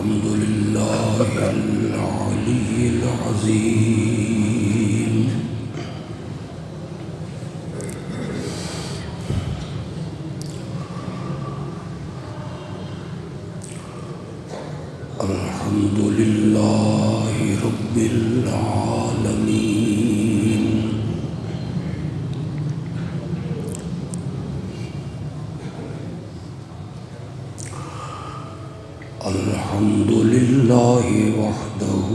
الحمد لله العلي العظيم الحمد لله رب العالمين الحمد لله وحده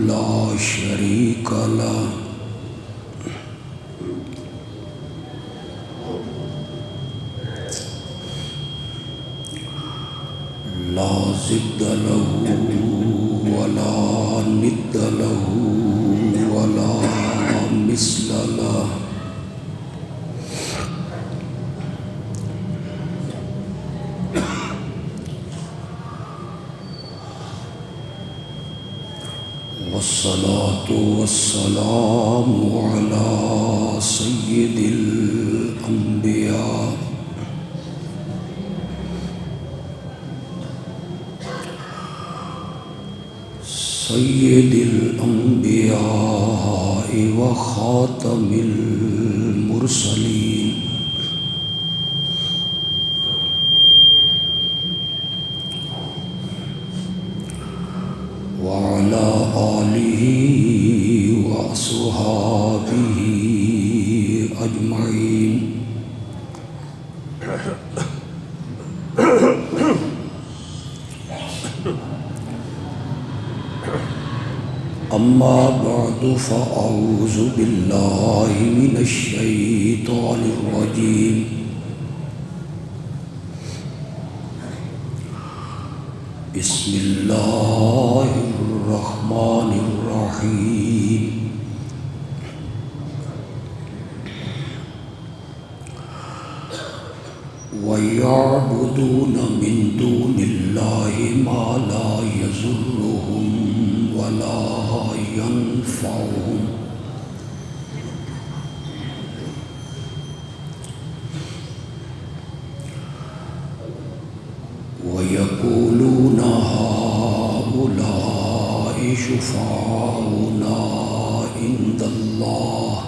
لا شريك له لا ضد له ولا ند له ولا مثل له والصلاة والسلام على سيد الأنبياء وخاتم المرسلين وعلى آله وأصحابه أجمعين أما بعد فأعوذ بالله من الشيطان الرجيم بسم الله الرحمن الرحيم ويعبدون من دون الله ما لا يضرهم ولا ينفعهم ويقولون هؤلاء شفعاؤنا عند الله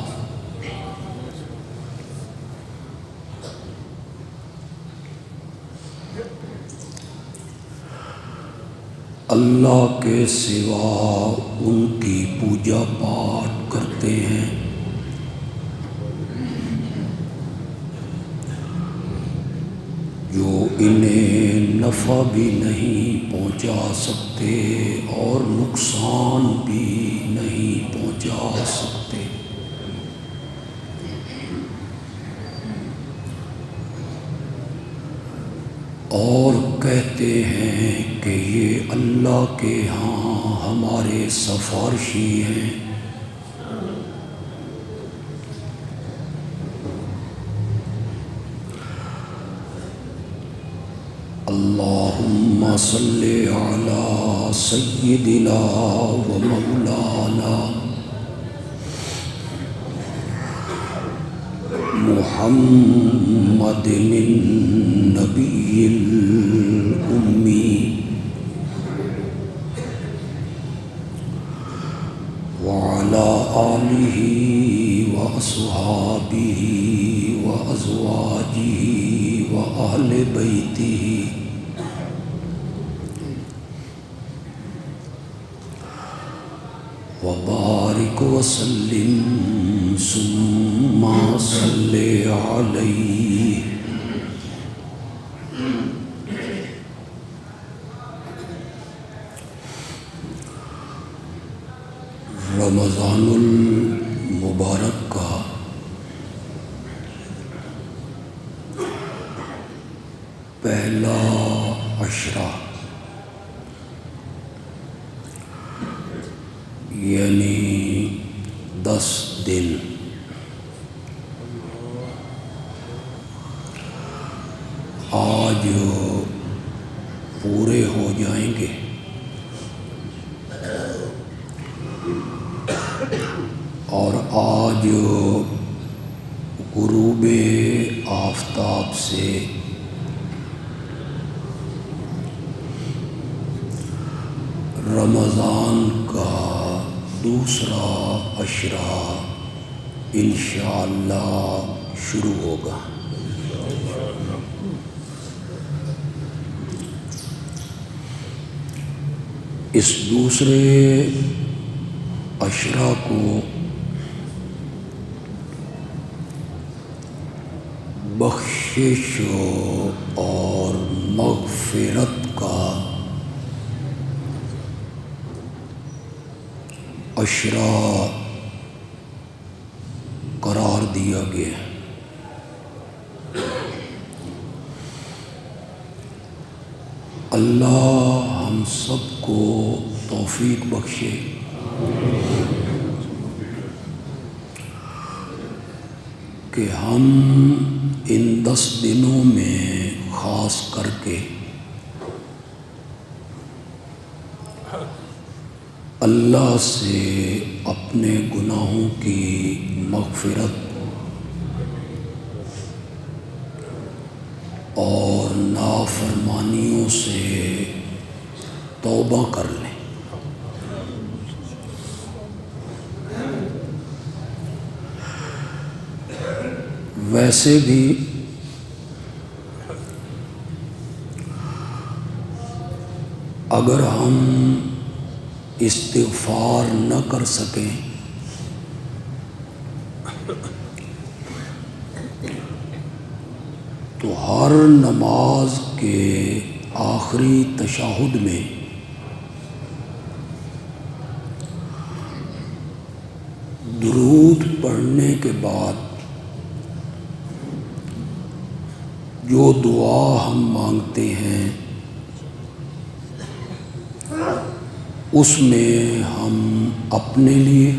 اللہ کے سوا ان کی پوجا پاٹ کرتے ہیں جو انہیں نفع بھی نہیں پہنچا سکتے اور نقصان بھی نہیں پہنچا سکتے اور کہتے ہیں کہ یہ اللہ کے ہاں ہمارے سفارشی ہیں اللہم صلی علی سیدنا و مولانا محمد النبی الأمی وعلى آلہ وأصحابہ وأزواجہ وأہل بیتہ وبارک وسلم ثم صلی علیہ رمضان المبارک کا پہلا عشرہ یعنی 10 دن آج پورے ہو جائیں گے اور آج غروب آفتاب سے رمضان کا دوسرا عشرہ انشاءاللہ شروع ہوگا۔ اس دوسرے عشرہ کو بخشش اور مغفرت کا عشرہ قرار دیا گیا۔ اللہ ہم سب کو توفیق بخشے کہ ہم ان 10 دنوں میں خاص کر کے اللہ سے اپنے گناہوں کی مغفرت اور نافرمانیوں سے توبہ کر لیں۔ ویسے بھی اگر ہم استغفار نہ کر سکیں تو ہر نماز کے آخری تشہد میں درود پڑھنے کے بعد جو دعا ہم مانگتے ہیں اس میں ہم اپنے لیے،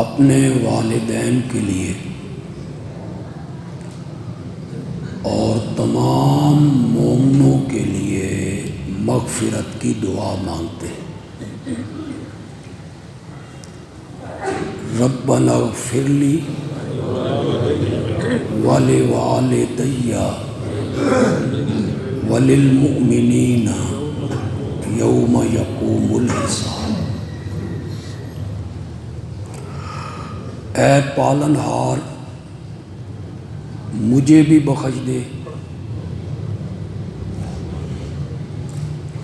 اپنے والدین کے لیے اور تمام مومنوں کے لیے مغفرت کی دعا مانگتے ہیں۔ ربنا اغفر لی ولوالدی وللمؤمنین یوم یقوم الحساب۔ اے پالنہار مجھے بھی بخش دے،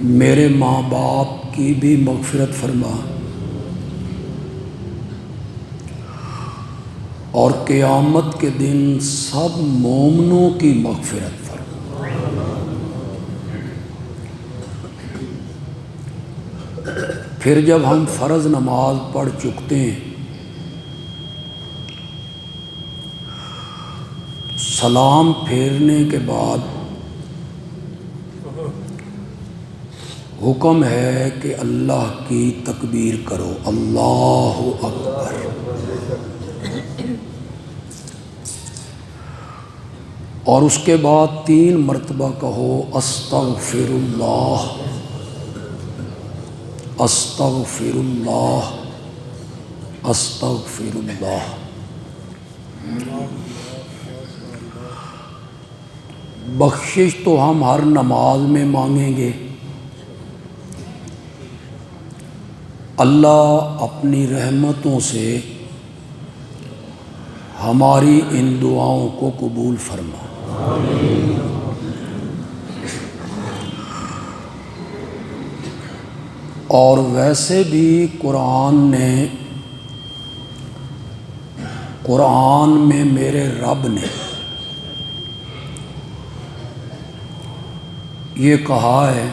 میرے ماں باپ کی بھی مغفرت فرما، اور قیامت کے دن سب مومنوں کی مغفرت فرما۔ پھر جب ہم فرض نماز پڑھ چکتے ہیں سلام پھیرنے کے بعد حکم ہے کہ اللہ کی تکبیر کرو، اللہ اکبر۔ اور اس کے بعد 3 مرتبہ کہو استغفر اللہ، استغفر اللہ، استغفر اللہ۔ بخشش تو ہم ہر نماز میں مانگیں گے، اللہ اپنی رحمتوں سے ہماری ان دعاؤں کو قبول فرما۔ اور ویسے بھی قرآن میں میرے رب نے یہ کہا ہے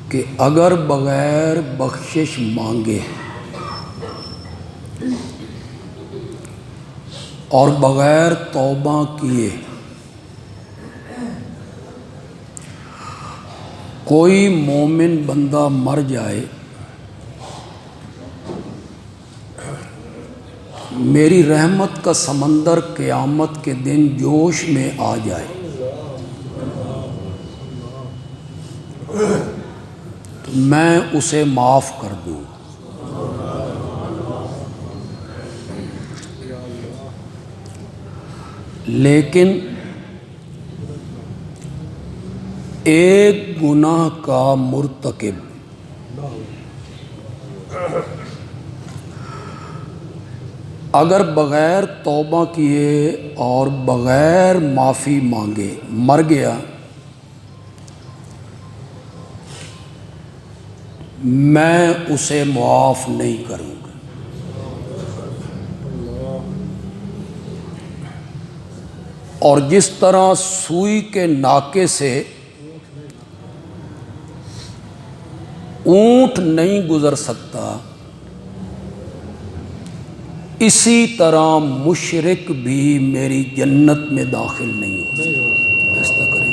کہ اگر بغیر بخشش مانگے اور بغیر توبہ کیے کوئی مومن بندہ مر جائے، میری رحمت کا سمندر قیامت کے دن جوش میں آ جائے تو میں اسے معاف کر دوں۔ لیکن ایک گناہ کا مرتکب اگر بغیر توبہ کیے اور بغیر معافی مانگے مر گیا، میں اسے معاف نہیں کروں گا۔ اور جس طرح سوئی کے ناکے سے اونٹ نہیں گزر سکتا، اسی طرح مشرک بھی میری جنت میں داخل نہیں ہو سکتا۔ ایسا کریں۔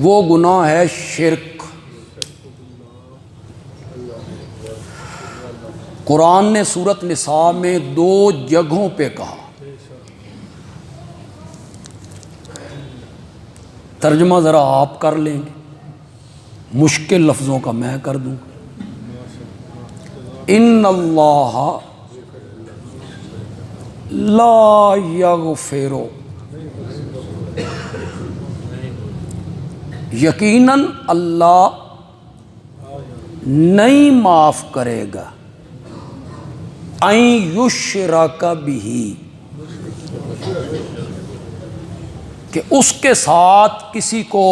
وہ گناہ ہے شرک۔ قرآن نے سورۃ نساء میں 2 جگہوں پہ کہا، ترجمہ ذرا آپ کر لیں گے، مشکل لفظوں کا میں کر دوں۔ ان اللہ لا یغفر، یقیناً اللہ نہیں معاف کرے گا، ان یشرک بہ، کہ اس کے ساتھ کسی کو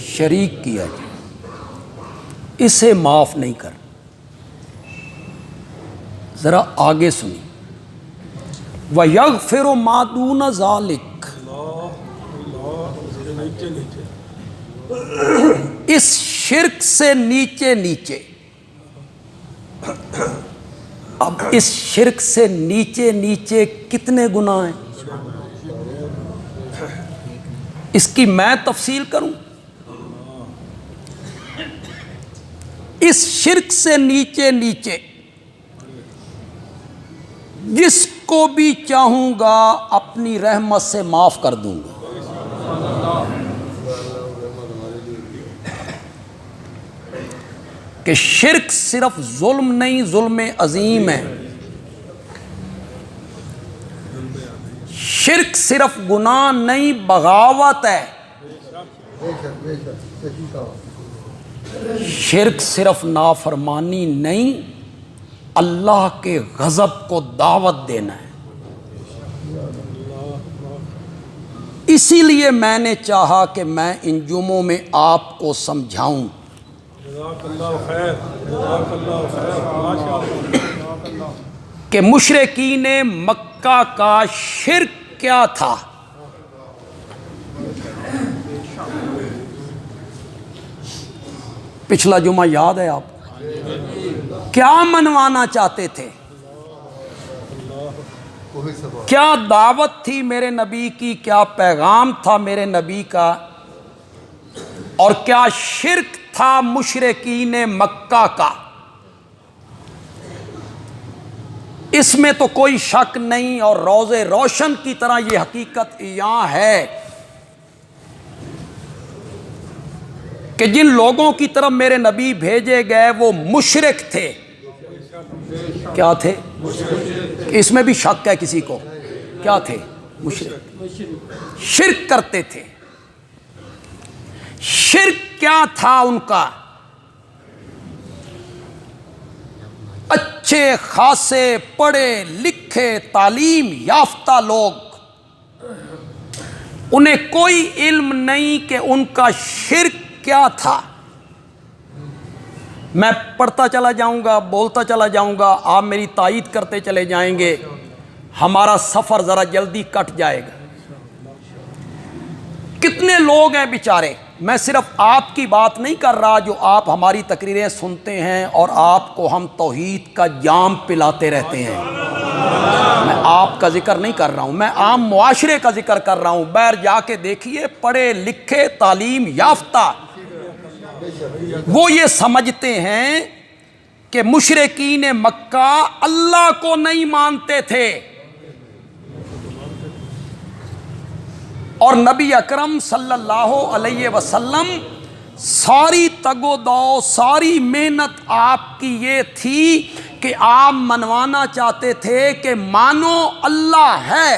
شریک کیا جائے، اسے معاف نہیں کر۔ ذرا آگے سنیں، وَيَغْفِرُ مَا دُونَ ذَلِكَ، اس شرک سے نیچے نیچے، اب اس شرک سے نیچے نیچے کتنے گناہ ہیں؟ اس کی میں تفصیل کروں؟ اس شرک سے نیچے نیچے جس کو بھی چاہوں گا اپنی رحمت سے معاف کر دوں گا۔ کہ شرک صرف ظلم نہیں، ظلم عظیم ہے۔ شرک صرف گناہ نہیں، بغاوت ہے۔ شرک صرف نافرمانی نہیں، اللہ کے غضب کو دعوت دینا ہے۔ اسی لیے میں نے چاہا کہ میں ان جمعوں میں آپ کو سمجھاؤں۔ کہ مشرکین مکہ کا شرک کیا تھا۔ پچھلا جمعہ یاد ہے آپ کو؟ کیا منوانا چاہتے تھے؟ کیا دعوت تھی میرے نبی کی؟ کیا پیغام تھا میرے نبی کا؟ اور کیا شرک تھا مشرکین مکہ کا؟ اس میں تو کوئی شک نہیں، اور روز روشن کی طرح یہ حقیقت یہاں ہے کہ جن لوگوں کی طرف میرے نبی بھیجے گئے وہ مشرک تھے۔ کیا تھے؟ اس میں بھی شک ہے کسی کو؟ کیا تھے؟ مشرک، شرک کرتے تھے۔ شرک کیا تھا ان کا؟ اچھے خاصے پڑھے لکھے تعلیم یافتہ لوگ، انہیں کوئی علم نہیں کہ ان کا شرک کیا تھا۔ میں پڑھتا چلا جاؤں گا، بولتا چلا جاؤں گا، آپ میری تائید کرتے چلے جائیں گے، ہمارا سفر ذرا جلدی کٹ جائے گا۔ کتنے لوگ ہیں بیچارے، میں صرف آپ کی بات نہیں کر رہا جو آپ ہماری تقریریں سنتے ہیں اور آپ کو ہم توحید کا جام پلاتے رہتے ہیں، میں آپ کا ذکر نہیں کر رہا ہوں، میں عام معاشرے کا ذکر کر رہا ہوں۔ باہر جا کے دیکھیے، پڑھے لکھے تعلیم یافتہ وہ یہ سمجھتے ہیں کہ مشرکین مکہ اللہ کو نہیں مانتے تھے، اور نبی اکرم صلی اللہ علیہ وسلم ساری تگ و دو، ساری محنت آپ کی یہ تھی کہ آپ منوانا چاہتے تھے کہ مانو اللہ ہے،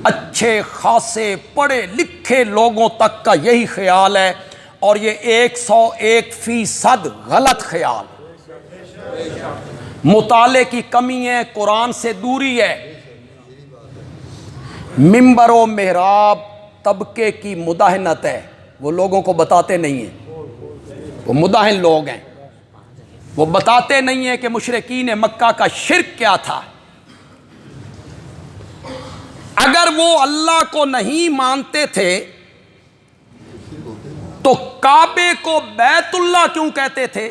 اچھے خاصے پڑھے لکھے لوگوں تک کا یہی خیال ہے، اور یہ 101% غلط خیال، مطالعے کی کمی ہے، قرآن سے دوری ہے، ممبر و محراب طبقے کی مداہنت ہے، وہ لوگوں کو بتاتے نہیں ہیں، وہ مداہن لوگ ہیں، وہ بتاتے نہیں ہیں کہ مشرکین مکہ کا شرک کیا تھا۔ اگر وہ اللہ کو نہیں مانتے تھے تو کعبے کو بیت اللہ کیوں کہتے تھے؟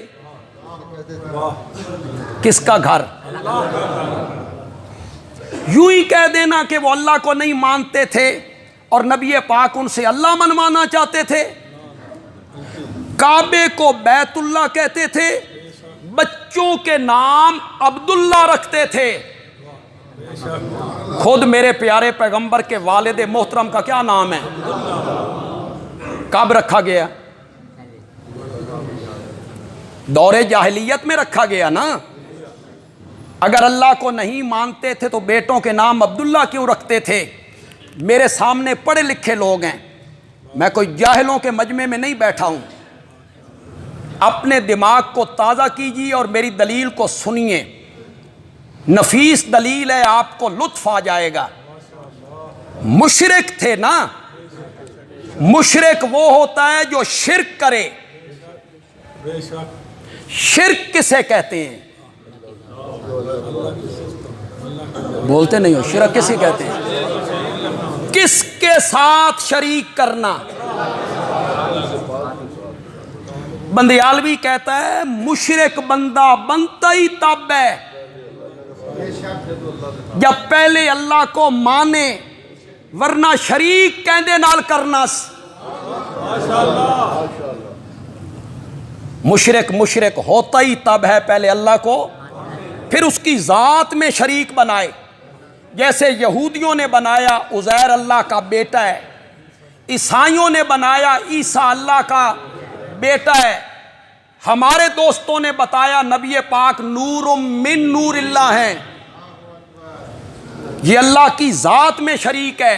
کس کا گھر؟ یوں ہی کہہ دینا کہ وہ اللہ کو نہیں مانتے تھے اور نبی پاک ان سے اللہ منوانا چاہتے تھے۔ کعبے کو بیت اللہ کہتے تھے، بچوں کے نام عبداللہ رکھتے تھے۔ خود میرے پیارے پیغمبر کے والد محترم کا کیا نام ہے؟ کب رکھا گیا؟ دور جاہلیت میں رکھا گیا نا۔ اگر اللہ کو نہیں مانتے تھے تو بیٹوں کے نام عبداللہ کیوں رکھتے تھے؟ میرے سامنے پڑھے لکھے لوگ ہیں، میں کوئی جاہلوں کے مجمع میں نہیں بیٹھا ہوں۔ اپنے دماغ کو تازہ کیجیے اور میری دلیل کو سنیے، نفیس دلیل ہے، آپ کو لطف آ جائے گا۔ مشرک تھے نا، مشرک وہ ہوتا ہے جو شرک کرے۔ شرک کسے کہتے ہیں؟ بولتے نہیں ہو، شرک کسے کہتے ہیں؟ کس کے ساتھ شریک کرنا؟ بندیالوی کہتا ہے مشرک بندہ بنتا ہی تب ہے جب پہلے اللہ کو مانے، ورنہ شریک کہندے نال کرنا۔ مشرک ہوتا ہی تب ہے پہلے اللہ کو، پھر اس کی ذات میں شریک بنائے۔ جیسے یہودیوں نے بنایا عزیر اللہ کا بیٹا ہے، عیسائیوں نے بنایا عیسیٰ اللہ کا بیٹا ہے، ہمارے دوستوں نے بتایا نبی پاک نور من نور اللہ ہیں۔ یہ اللہ کی ذات میں شریک ہے،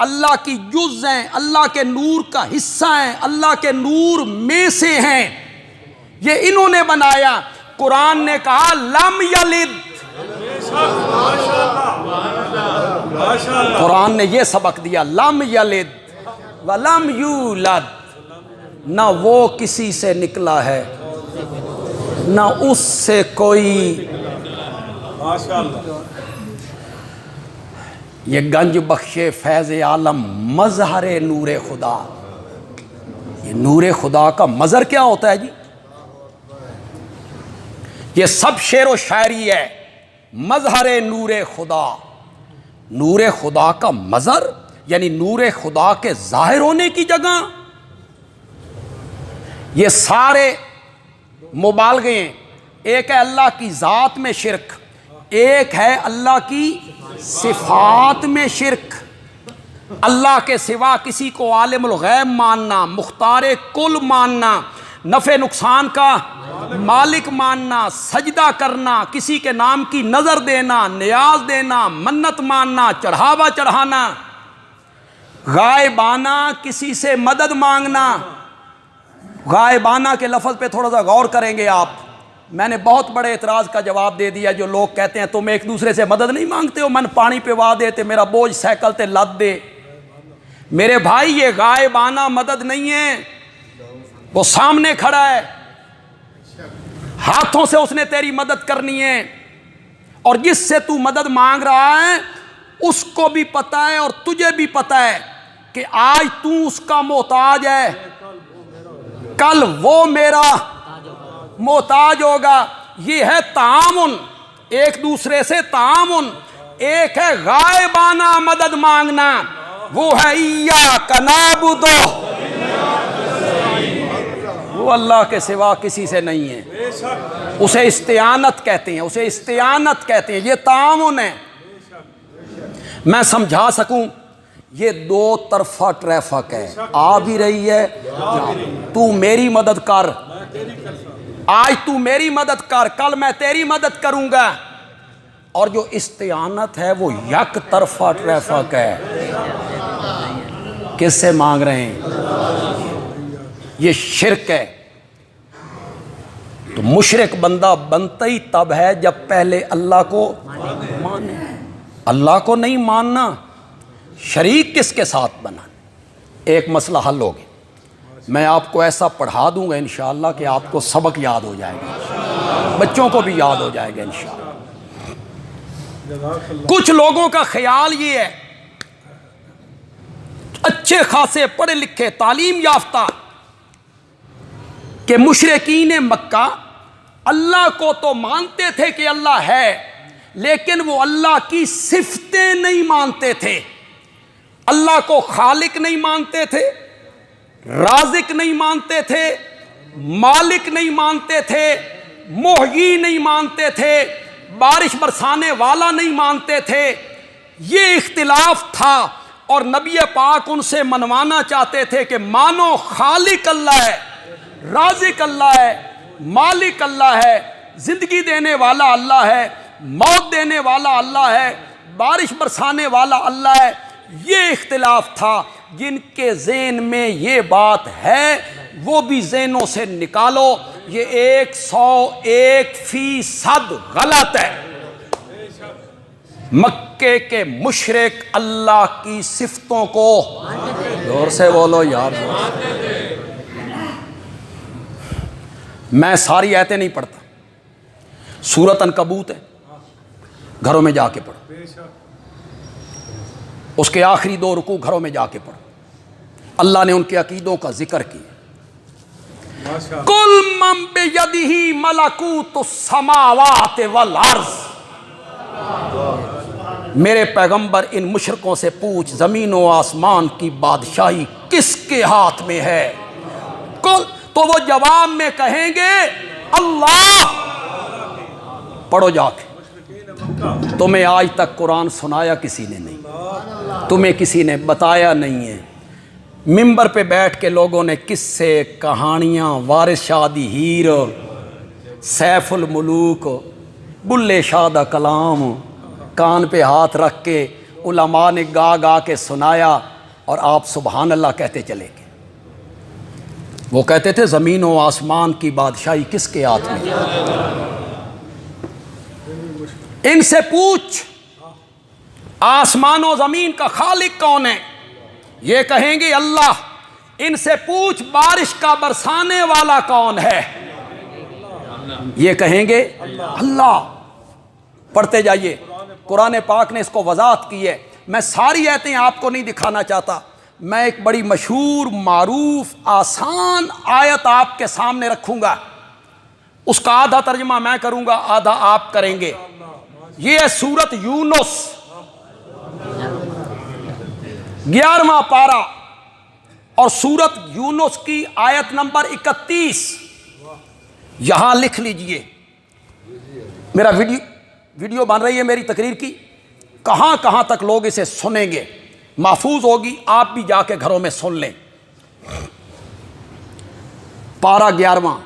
اللہ کی جز ہیں، اللہ کے نور کا حصہ ہیں، اللہ کے نور میں سے ہیں، یہ انہوں نے بنایا۔ قرآن نے کہا لم یلد، قرآن نے یہ سبق دیا لم یلد ولم یولد، نہ وہ کسی سے نکلا ہے نہ اس سے کوئی۔ یہ گنج بخش فیض عالم مظہر نور خدا، یہ نور خدا کا مظہر کیا ہوتا ہے جی؟ یہ سب شعر و شاعری ہے، مظہر نور خدا، نور خدا کا مظہر یعنی نور خدا کے ظاہر ہونے کی جگہ۔ یہ سارے مبالغے ہیں، ایک ہے اللہ کی ذات میں شرک، ایک ہے اللہ کی صفات میں شرک۔ اللہ کے سوا کسی کو عالم الغیب ماننا، مختار کل ماننا، نفع نقصان کا مالک ماننا، سجدہ کرنا، کسی کے نام کی نظر دینا، نیاز دینا، منت ماننا، چڑھاوا چڑھانا، غائبانہ کسی سے مدد مانگنا۔ غائبانہ کے لفظ پہ تھوڑا سا غور کریں گے آپ، میں نے بہت بڑے اعتراض کا جواب دے دیا جو لوگ کہتے ہیں تم ایک دوسرے سے مدد نہیں مانگتے ہو، من پانی پہ وا دے تے میرا بوجھ سائیکل تے لد دے۔ میرے بھائی یہ غائبانہ مدد نہیں ہے، وہ سامنے کھڑا ہے، ہاتھوں سے اس نے تیری مدد کرنی ہے، اور جس سے تو مدد مانگ رہا ہے اس کو بھی پتا ہے اور تجھے بھی پتا ہے کہ آج تو اس کا محتاج ہے، کل وہ میرا محتاج ہوگا۔ یہ ہے تعاون، ایک دوسرے سے تعاون۔ ایک ہے غائبانہ مدد مانگنا، وہ ہے ایاک نعبد، وہ اللہ کے سوا کسی سے نہیں ہے، اسے استعانت کہتے ہیں، اسے استعانت کہتے ہیں، یہ تعاون ہے۔ میں سمجھا سکوں یہ دو طرفہ ٹریفک ہے، آ بھی رہی ہے، تو میری مدد کر آج تو میری مدد کر، کل میں تیری مدد کروں گا. اور جو استعانت ہے وہ یک طرفہ ٹریفک ہے. کس سے مانگ رہے ہیں؟ یہ شرک ہے. تو مشرک بندہ بنتا ہی تب ہے جب پہلے اللہ کو مانے. اللہ کو نہیں ماننا، شریک کس کے ساتھ بنا. ایک مسئلہ حل ہو گیا. میں آپ کو ایسا پڑھا دوں گا انشاءاللہ کہ آپ کو سبق یاد ہو جائے گا، بچوں کو بھی یاد ہو جائے گا انشاءاللہ. کچھ لوگوں کا خیال یہ ہے، اچھے خاصے پڑھے لکھے تعلیم یافتہ، کہ مشرکین مکہ اللہ کو تو مانتے تھے کہ اللہ ہے، لیکن وہ اللہ کی صفتیں نہیں مانتے تھے. اللہ کو خالق نہیں مانتے تھے، رازق نہیں مانتے تھے، مالک نہیں مانتے تھے، محیی نہیں مانتے تھے، بارش برسانے والا نہیں مانتے تھے. یہ اختلاف تھا اور نبی پاک ان سے منوانا چاہتے تھے کہ مانو خالق اللہ ہے، رازق اللہ ہے، مالک اللہ ہے، زندگی دینے والا اللہ ہے، موت دینے والا اللہ ہے، بارش برسانے والا اللہ ہے. یہ اختلاف تھا. جن کے ذہن میں یہ بات ہے وہ بھی ذہنوں سے نکالو. یہ 101% غلط ہے. مکے کے مشرک اللہ کی صفتوں کو، زور سے بولو یار. میں ساری آیتیں نہیں پڑھتا، سورۃ عنکبوت ہے، گھروں میں جا کے پڑھو. اس کے آخری 2 رکوع گھروں میں جا کے پڑھو. اللہ نے ان کے عقیدوں کا ذکر کیا. کل من بیدہ ملکوت السماوات والارض. میرے پیغمبر ان مشرکوں سے پوچھ زمین و آسمان کی بادشاہی کس کے ہاتھ میں ہے؟ کل، تو وہ جواب میں کہیں گے اللہ. پڑھو جا کے. تمہیں آج تک قرآن سنایا کسی نے نہیں، تمہیں کسی نے بتایا نہیں ہے. ممبر پہ بیٹھ کے لوگوں نے قصے، کہانیاں، وارث شاہ دی ہیر، سیف الملوک، بلے شاہ دا کلام کان پہ ہاتھ رکھ کے علماء نے گا گا کے سنایا اور آپ سبحان اللہ کہتے چلے گئے. وہ کہتے تھے زمین و آسمان کی بادشاہی کس کے ہاتھ میں ہے؟ ان سے پوچھ آسمان و زمین کا خالق کون ہے؟ یہ کہیں گے اللہ. ان سے پوچھ بارش کا برسانے والا کون ہے؟ یہ کہیں گے اللہ. پڑھتے جائیے. قرآن پاک نے اس کو وضاحت کی ہے. میں ساری آیتیں آپ کو نہیں دکھانا چاہتا. میں ایک بڑی مشہور، معروف، آسان آیت آپ کے سامنے رکھوں گا. اس کا آدھا ترجمہ میں کروں گا، آدھا آپ کریں گے. یہ ہے سورۃ یونس، 11واں پارہ، اور سورۃ یونس کی آیت نمبر 31. یہاں لکھ لیجئے. میرا ویڈیو بن رہی ہے میری تقریر کی، کہاں کہاں تک لوگ اسے سنیں گے، محفوظ ہوگی. آپ بھی جا کے گھروں میں سن لیں. پارہ 11واں،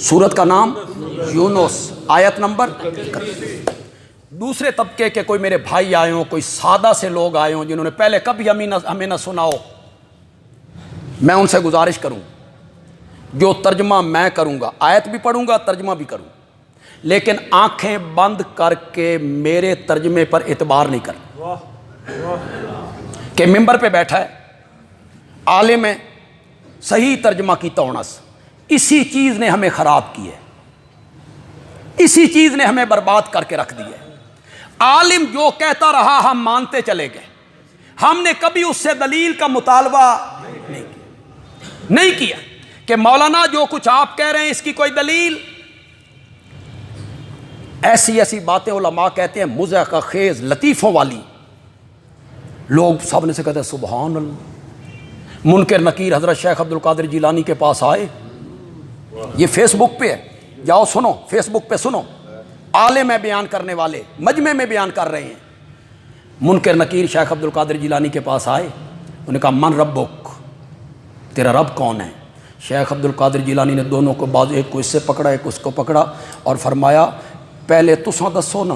سورت کا نام یونس، آیت نمبر 31. دوسرے طبقے کے کوئی میرے بھائی آئے ہوں، کوئی سادہ سے لوگ آئے ہوں جنہوں نے پہلے کبھی ہمیں نہ سنا ہو، میں ان سے گزارش کروں جو ترجمہ میں کروں گا، آیت بھی پڑھوں گا، ترجمہ بھی کروں، لیکن آنکھیں بند کر کے میرے ترجمے پر اعتبار نہیں کرنا. کہ ممبر پہ بیٹھا ہے، عالم ہے، صحیح ترجمہ کی تونس. اسی چیز نے ہمیں خراب کی ہے، اسی چیز نے ہمیں برباد کر کے رکھ دی ہے. عالم جو کہتا رہا ہم مانتے چلے گئے. ہم نے کبھی اس سے دلیل کا مطالبہ نہیں کیا کہ مولانا جو کچھ آپ کہہ رہے ہیں اس کی کوئی دلیل. ایسی ایسی باتیں علماء کہتے ہیں مضحکہ خیز، لطیفوں والی. لوگ سامنے سے کہتے ہیں سبحان اللہ. منکر نکیر حضرت شیخ عبد القادر جیلانی کے پاس آئے، یہ فیس بک پہ ہے، جاؤ سنو، فیس بک پہ سنو. عالم ہے بیان کرنے والے، مجمع میں بیان کر رہے ہیں. منکر نکیر شیخ عبد القادر جیلانی کے پاس آئے، انہوں نے کہا من ربک، تیرا رب کون ہے؟ شیخ عبد القادر جیلانی نے دونوں کو بعض، ایک کو اس سے پکڑا ایک اس کو پکڑا اور فرمایا پہلے تساں دسو نا،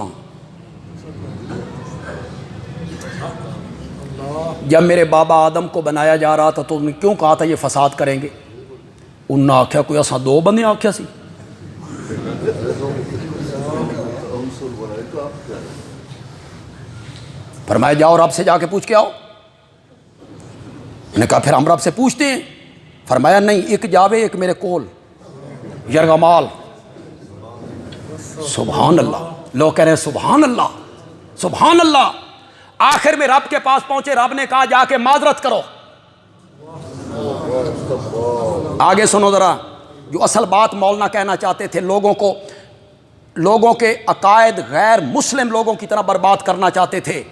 جب میرے بابا آدم کو بنایا جا رہا تھا تو انہوں نے کیوں کہا تھا یہ فساد کریں گے؟ انہوں نے آکھیا کوئی اساں دو بندے آکھیا سی، فرمایا جاؤ رب سے جا کے پوچھ کے آؤ۔ میں نے کہا پھر ہم رب سے پوچھتے ہیں، فرمایا نہیں، ایک جاوے ایک میرے کول یرغمال۔ سبحان اللہ، لوگ کہہ رہے ہیں سبحان اللہ سبحان اللہ۔ آخر میں رب کے پاس پہنچے، رب نے کہا جا کے معذرت کرو۔ آگے سنو ذرا، جو اصل بات مولانا کہنا چاہتے تھے، لوگوں کے عقائد غیر مسلم لوگوں کی طرح برباد کرنا چاہتے تھے۔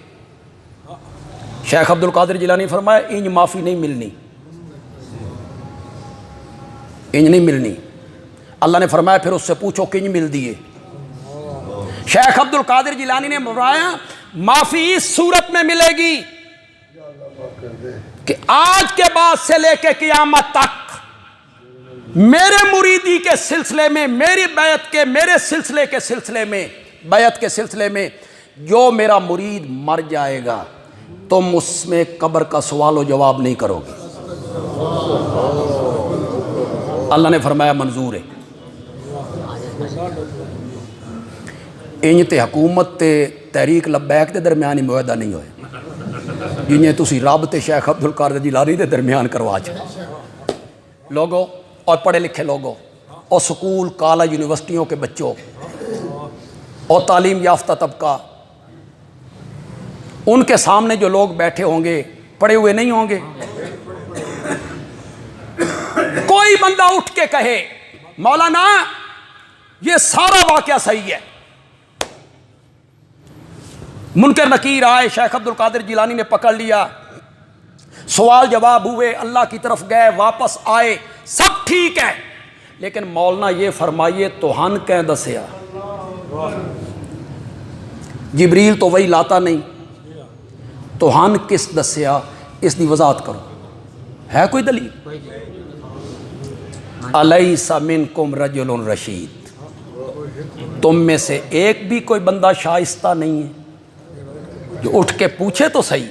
شیخ عبد القادر جیلانی فرمایا انج معافی نہیں ملنی، انج نہیں ملنی۔ اللہ نے فرمایا پھر اس سے پوچھو کنج مل دیے۔ شیخ عبد القادر جیلانی نے فرمایا معافی اس صورت میں ملے گی کہ آج کے بعد سے لے کے قیامت تک میرے مریدی کے سلسلے میں، میری بیعت کے، میرے سلسلے کے سلسلے میں، بیعت کے سلسلے میں جو میرا مرید مر جائے گا تم اس میں قبر کا سوال و جواب نہیں کرو گے۔ اللہ نے فرمایا منظور ہے۔ انج تے حکومت تے تحریک لبیک دے درمیان ہی معاہدہ نہیں ہوئے جنہیں تسی رب تے شیخ عبد القادر جیلانی دے درمیان کروا چھڑے۔ لوگوں اور پڑھے لکھے لوگوں اور سکول کالج یونیورسٹیوں کے بچوں اور تعلیم یافتہ طبقہ، ان کے سامنے جو لوگ بیٹھے ہوں گے پڑھے ہوئے نہیں ہوں گے۔ کوئی بندہ اٹھ کے کہے مولانا یہ سارا واقعہ صحیح ہے، منکر نکیر آئے، شیخ عبد القادر جیلانی نے پکڑ لیا، سوال جواب ہوئے، اللہ کی طرف گئے، واپس آئے، سب ٹھیک ہے، لیکن مولانا یہ فرمائیے توہن کہیں دسیا؟ جبریل تو وہی لاتا نہیں، توہن کس دسیا؟ اس دی وضاحت کرو، ہے کوئی دلیل؟ الیس منکم رجل رشید، تم میں سے ایک بھی کوئی بندہ شائستہ نہیں ہے جو اٹھ کے پوچھے تو صحیح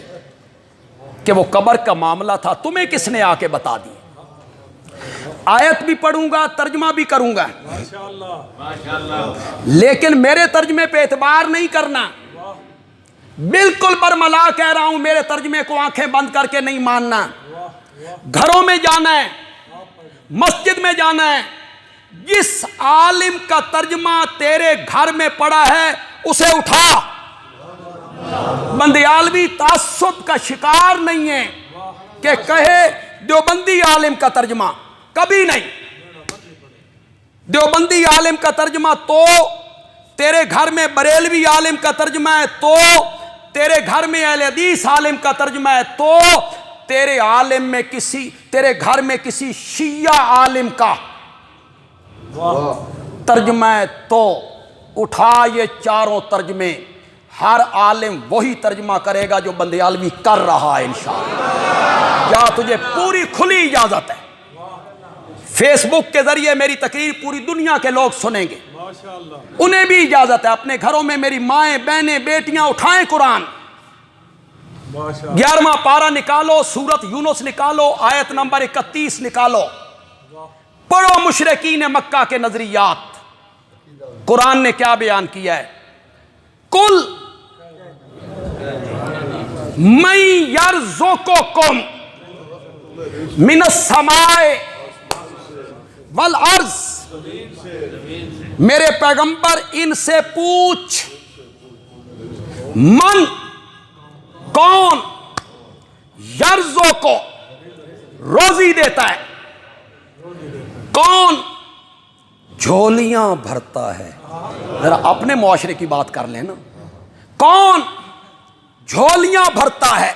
کہ وہ قبر کا معاملہ تھا تمہیں کس نے آ کے بتا دی؟ آیت بھی پڑھوں گا، ترجمہ بھی کروں گا، لیکن میرے ترجمے پہ اعتبار نہیں کرنا، بالکل برملا کہہ رہا ہوں، میرے ترجمے کو آنکھیں بند کر کے نہیں ماننا۔ گھروں میں جانا ہے، مسجد میں جانا ہے، جس عالم کا ترجمہ تیرے گھر میں پڑا ہے اسے اٹھا۔ بندیالوی تعصب کا شکار نہیں ہے کہ کہے دیوبندی عالم کا ترجمہ، کبھی نہیں۔ دیوبندی عالم کا ترجمہ تو تیرے گھر میں بریلوی عالم کا ترجمہ ہے، تو تیرے گھر میں اہل حدیث عالم کا ترجمہ ہے، تو تیرے گھر میں کسی شیعہ عالم کا ترجمہ ہے، تو اٹھا یہ چاروں ترجمے، ہر عالم وہی ترجمہ کرے گا جو بندیالوی کر رہا ہے انشاءاللہ۔ یا تجھے پوری کھلی اجازت ہے، فیس بک کے ذریعے میری تقریر پوری دنیا کے لوگ سنیں گے، انہیں بھی اجازت ہے، اپنے گھروں میں میری مائیں بہنیں بیٹیاں اٹھائیں قرآن، 11واں پارہ نکالو، سورت یونس نکالو، آیت نمبر 31 نکالو، پڑھو مشرکین مکہ کے نظریات، قرآن نے کیا بیان کیا ہے؟ کل من یرزقکم من السماء والارض، میرے پیغمبر ان سے پوچھ، من کون، یرزقو روزی دیتا ہے، کون جھولیاں بھرتا ہے۔ ذرا اپنے معاشرے کی بات کر لیں نا، کون جھولیاں بھرتا ہے،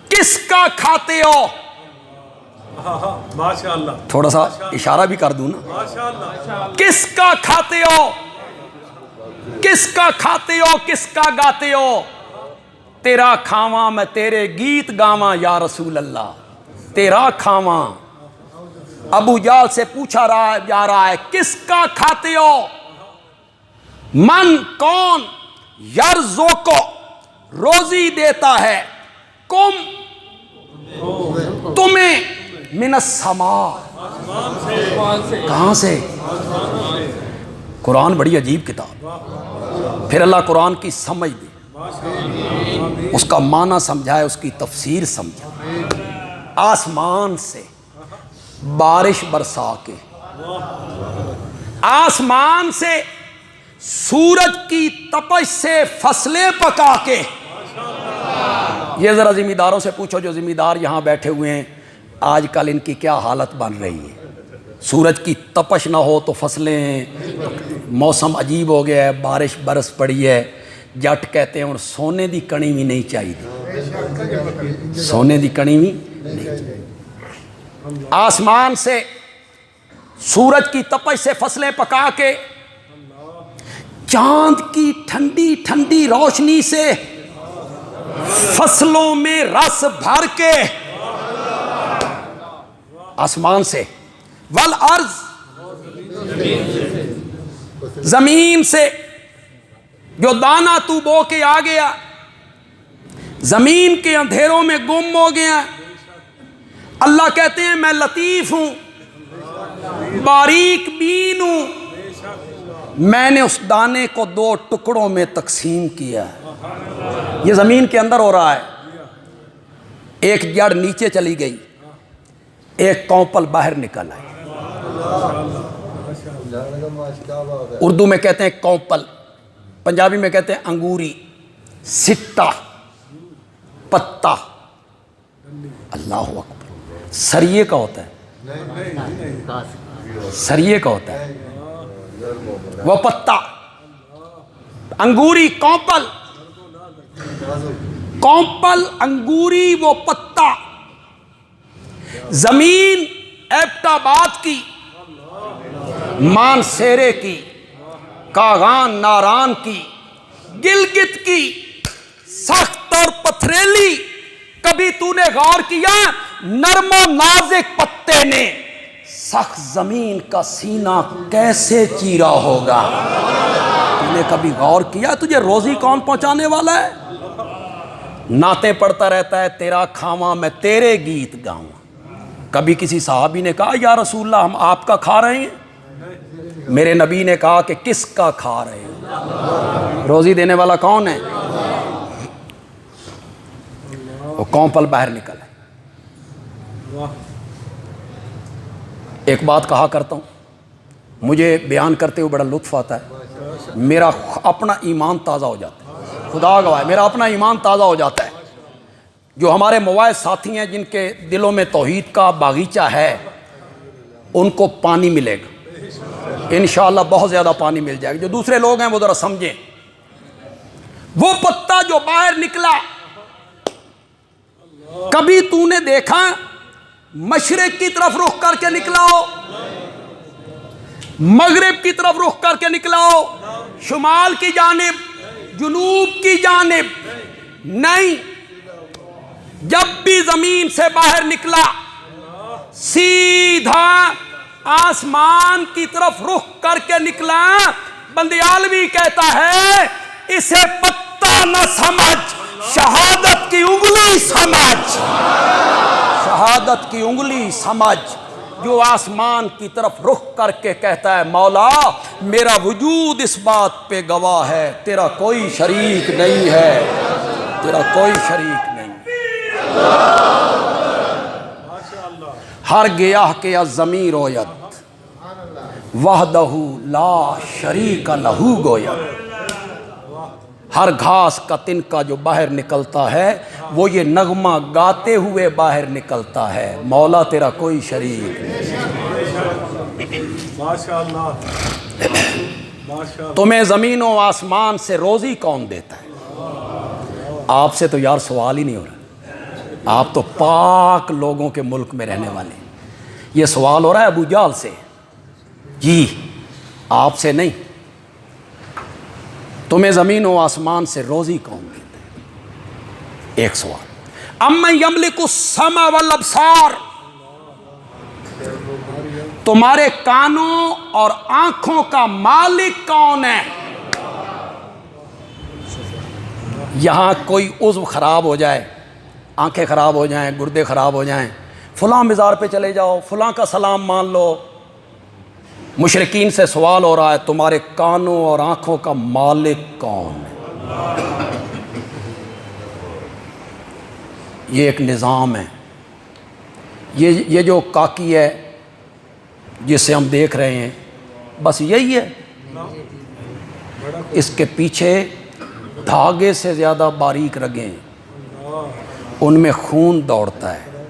کس کا کھاتے ہو؟ ماشاءاللہ، تھوڑا سا اشارہ بھی کر دوں نا، کس کا کھاتے ہو، کس کا کھاتے ہو، کس کا گاتے ہو؟ تیرا کھاواں میں تیرے گیت گاواں یا رسول اللہ، تیرا کھاواں ابو جال سے پوچھا جا رہا ہے کس کا کھاتے ہو؟ من کون یرزو کو روزی دیتا ہے کم تمہیں من السماء کہاں سے؟ قرآن بڑی عجیب کتاب. پھر اللہ قرآن کی سمجھ دی, اس کا معنی سمجھائے, اس کی تفسیر سمجھائے. آسمان سے بارش برسا کے, آسمان سے سورج کی تپش سے فصلیں پکا کے. یہ ذرا ذمہ داروں سے پوچھو جو ذمہ دار یہاں بیٹھے ہوئے ہیں, آج کل ان کی کیا حالت بن رہی ہے. سورج کی تپش نہ ہو تو فصلیں, موسم عجیب ہو گیا ہے, بارش برس پڑی ہے, جٹ کہتے ہیں اور سونے دی کڑی بھی نہیں چاہیے, سونے دی کڑی بھی نہیں چاہیے. آسمان سے سورج کی تپش سے فصلیں پکا کے, چاند کی ٹھنڈی ٹھنڈی روشنی سے فصلوں میں رس بھر کے, آسمان سے. والارض زمین سے جو دانہ تو بو کے آ گیا, زمین کے اندھیروں میں گم ہو گیا. اللہ کہتے ہیں میں لطیف ہوں, باریک بین ہوں, میں نے اس دانے کو 2 ٹکڑوں میں تقسیم کیا. یہ زمین کے اندر ہو رہا ہے. ایک جڑ نیچے چلی گئی, ایک کونپل باہر نکل آئی. اردو میں کہتے ہیں کونپل, پنجابی میں کہتے ہیں انگوری, سٹا, پتا. اللہ اکبر. سریے کا ہوتا ہے, سریے کا ہوتا ہے وہ پتا. انگوری کونپل, کونپل انگوری وہ پتا. زمین ایبٹ آباد کی, مانسیرے کی, کاغان ناران کی, گلگت کی, سخت اور پتھریلی. کبھی تو نے غور کیا نرم و نازک پتے نے سخت زمین کا سینہ کیسے چیرا ہوگا؟ تو نے کبھی غور کیا تجھے روزی کون پہنچانے والا ہے؟ نعتیں پڑھتا رہتا ہے, تیرا کھاواں میں تیرے گیت گاؤں. کبھی کسی صحابی نے کہا یا رسول اللہ ہم آپ کا کھا رہے ہیں؟ میرے نبی نے کہا کہ کس کا کھا رہے ہیں؟ روزی دینے والا کون ہے؟ وہ کونپل باہر نکل ہے. ایک بات کہا کرتا ہوں, مجھے بیان کرتے ہوئے بڑا لطف آتا ہے, میرا اپنا ایمان تازہ ہو جاتا ہے. خدا گواہ ہے, میرا اپنا ایمان تازہ ہو جاتا ہے. جو ہمارے موائز ساتھی ہیں جن کے دلوں میں توحید کا باغیچہ ہے, ان کو پانی ملے گا انشاءاللہ, بہت زیادہ پانی مل جائے گا. جو دوسرے لوگ ہیں وہ ذرا سمجھیں. وہ پتا جو باہر نکلا, کبھی تو نے دیکھا مشرق کی طرف رخ کر کے نکلا ہو, مغرب کی طرف رخ کر کے نکلا ہو, شمال کی جانب, جنوب کی جانب؟ نہیں. جب بھی زمین سے باہر نکلا سیدھا آسمان کی طرف رخ کر کے نکلا. بندیالوی کہتا ہے اسے پتا نہ سمجھ, شہادت کی انگلی سمجھ, شہادت کی انگلی سمجھ. جو آسمان کی طرف رخ کر کے کہتا ہے مولا میرا وجود اس بات پہ گواہ ہے تیرا کوئی شریک نہیں ہے, تیرا کوئی شریک نہیں. ہر گیاہ کے الزمیں رویت وحدہ لا شریک لہو گوید. ہر گھاس کا تنکا جو باہر نکلتا ہے وہ یہ نغمہ گاتے ہوئے باہر نکلتا ہے, مولا تیرا کوئی شریک نہیں. تمہیں زمین و آسمان سے روزی کون دیتا ہے؟ آپ سے تو یار سوال ہی نہیں ہو رہا, آپ تو پاک لوگوں کے ملک میں رہنے والے ہیں. یہ سوال ہو رہا ہے ابو جال سے, جی آپ سے نہیں. تمہیں زمین و آسمان سے روزی کون دیتا ہے؟ ایک سوال. امن یملک السمع والابصار, تمہارے کانوں اور آنکھوں کا مالک کون ہے؟ یہاں کوئی عضو خراب ہو جائے، آنکھیں خراب ہو جائیں، گردے خراب ہو جائیں، فلاں مزار پہ چلے جاؤ، فلاں کا سلام مان لو. مشرکین سے سوال ہو رہا ہے تمہارے کانوں اور آنکھوں کا مالک کون ہے؟ یہ ایک نظام ہے. یہ جو کاکی ہے جسے ہم دیکھ رہے ہیں، بس یہی ہے. اس کے پیچھے دھاگے سے زیادہ باریک رگیں ہیں، ان میں خون دوڑتا ہے،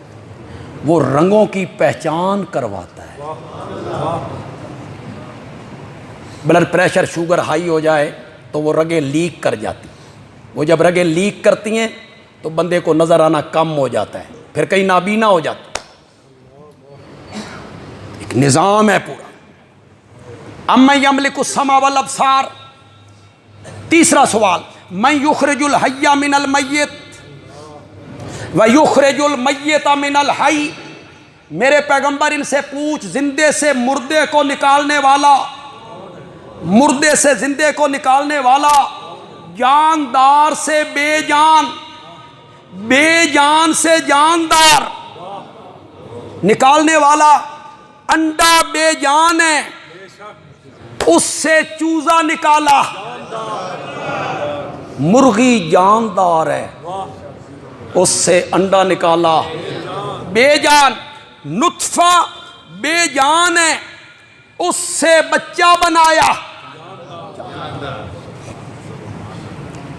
وہ رنگوں کی پہچان کرواتا ہے. بلڈ پریشر شوگر ہائی ہو جائے تو وہ رگیں لیک کر جاتی. وہ جب رگیں لیک کرتی ہیں تو بندے کو نظر آنا کم ہو جاتا ہے، پھر کہیں نابینا ہو جاتا ہے. ایک نظام ہے پورا. اَمَّن یملک السمع والابصار. تیسرا سوال، من یخرج الحی من المیت ویخرج المیت من الحی. میرے پیغمبر ان سے پوچھ، زندے سے مردے کو نکالنے والا، مردے سے زندے کو نکالنے والا، جاندار سے بے جان، بے جان سے جاندار نکالنے والا. انڈا بے جان ہے، اس سے چوزا نکالا. مرغی جاندار ہے، اس سے انڈا نکالا. بے جان. نطفہ بے جان ہے، اس سے بچہ بنایا.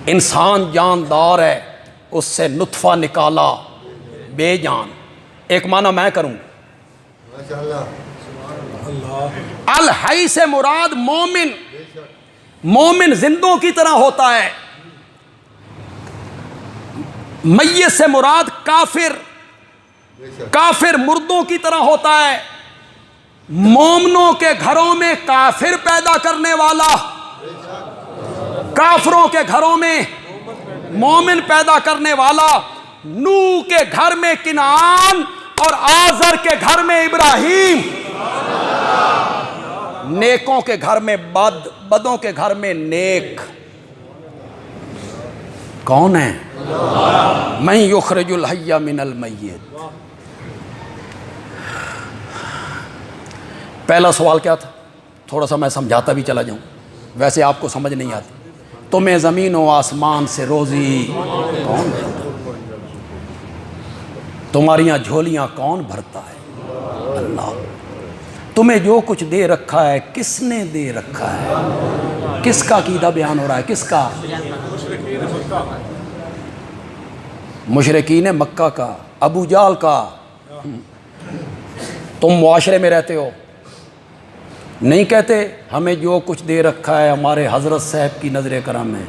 انسان جاندار ہے، اس سے نطفہ نکالا. بے جان. ایک معنی میں کروں، الحی سے مراد مومن. مومن زندوں کی طرح ہوتا ہے. میت سے مراد کافر، کافر مردوں کی طرح ہوتا ہے. مومنوں کے گھروں میں کافر پیدا کرنے والا، کافروں کے گھروں میں مومن پیدا کرنے والا. نوح کے گھر میں کنعان اور آزر کے گھر میں ابراہیم. نیکوں کے گھر میں بد، بدوں کے گھر میں نیک. کون ہے؟ من یخرج الحی من المیت. پہلا سوال کیا تھا؟ تھوڑا سا میں سمجھاتا بھی چلا جاؤں، ویسے آپ کو سمجھ نہیں آتی. تمہیں زمین و آسمان سے روزی کون دیتا؟ تمہاریاں جھولیاں کون بھرتا ہے؟ اللہ. تمہیں جو کچھ دے رکھا ہے کس نے دے رکھا ہے؟ کس کا عقیدہ بیان ہو رہا ہے؟ کس کا؟ مشرکین مکہ کا، ابو جہل کا. تم معاشرے میں رہتے ہو، نہیں کہتے ہمیں جو کچھ دے رکھا ہے ہمارے حضرت صاحب کی نظر کرم ہے؟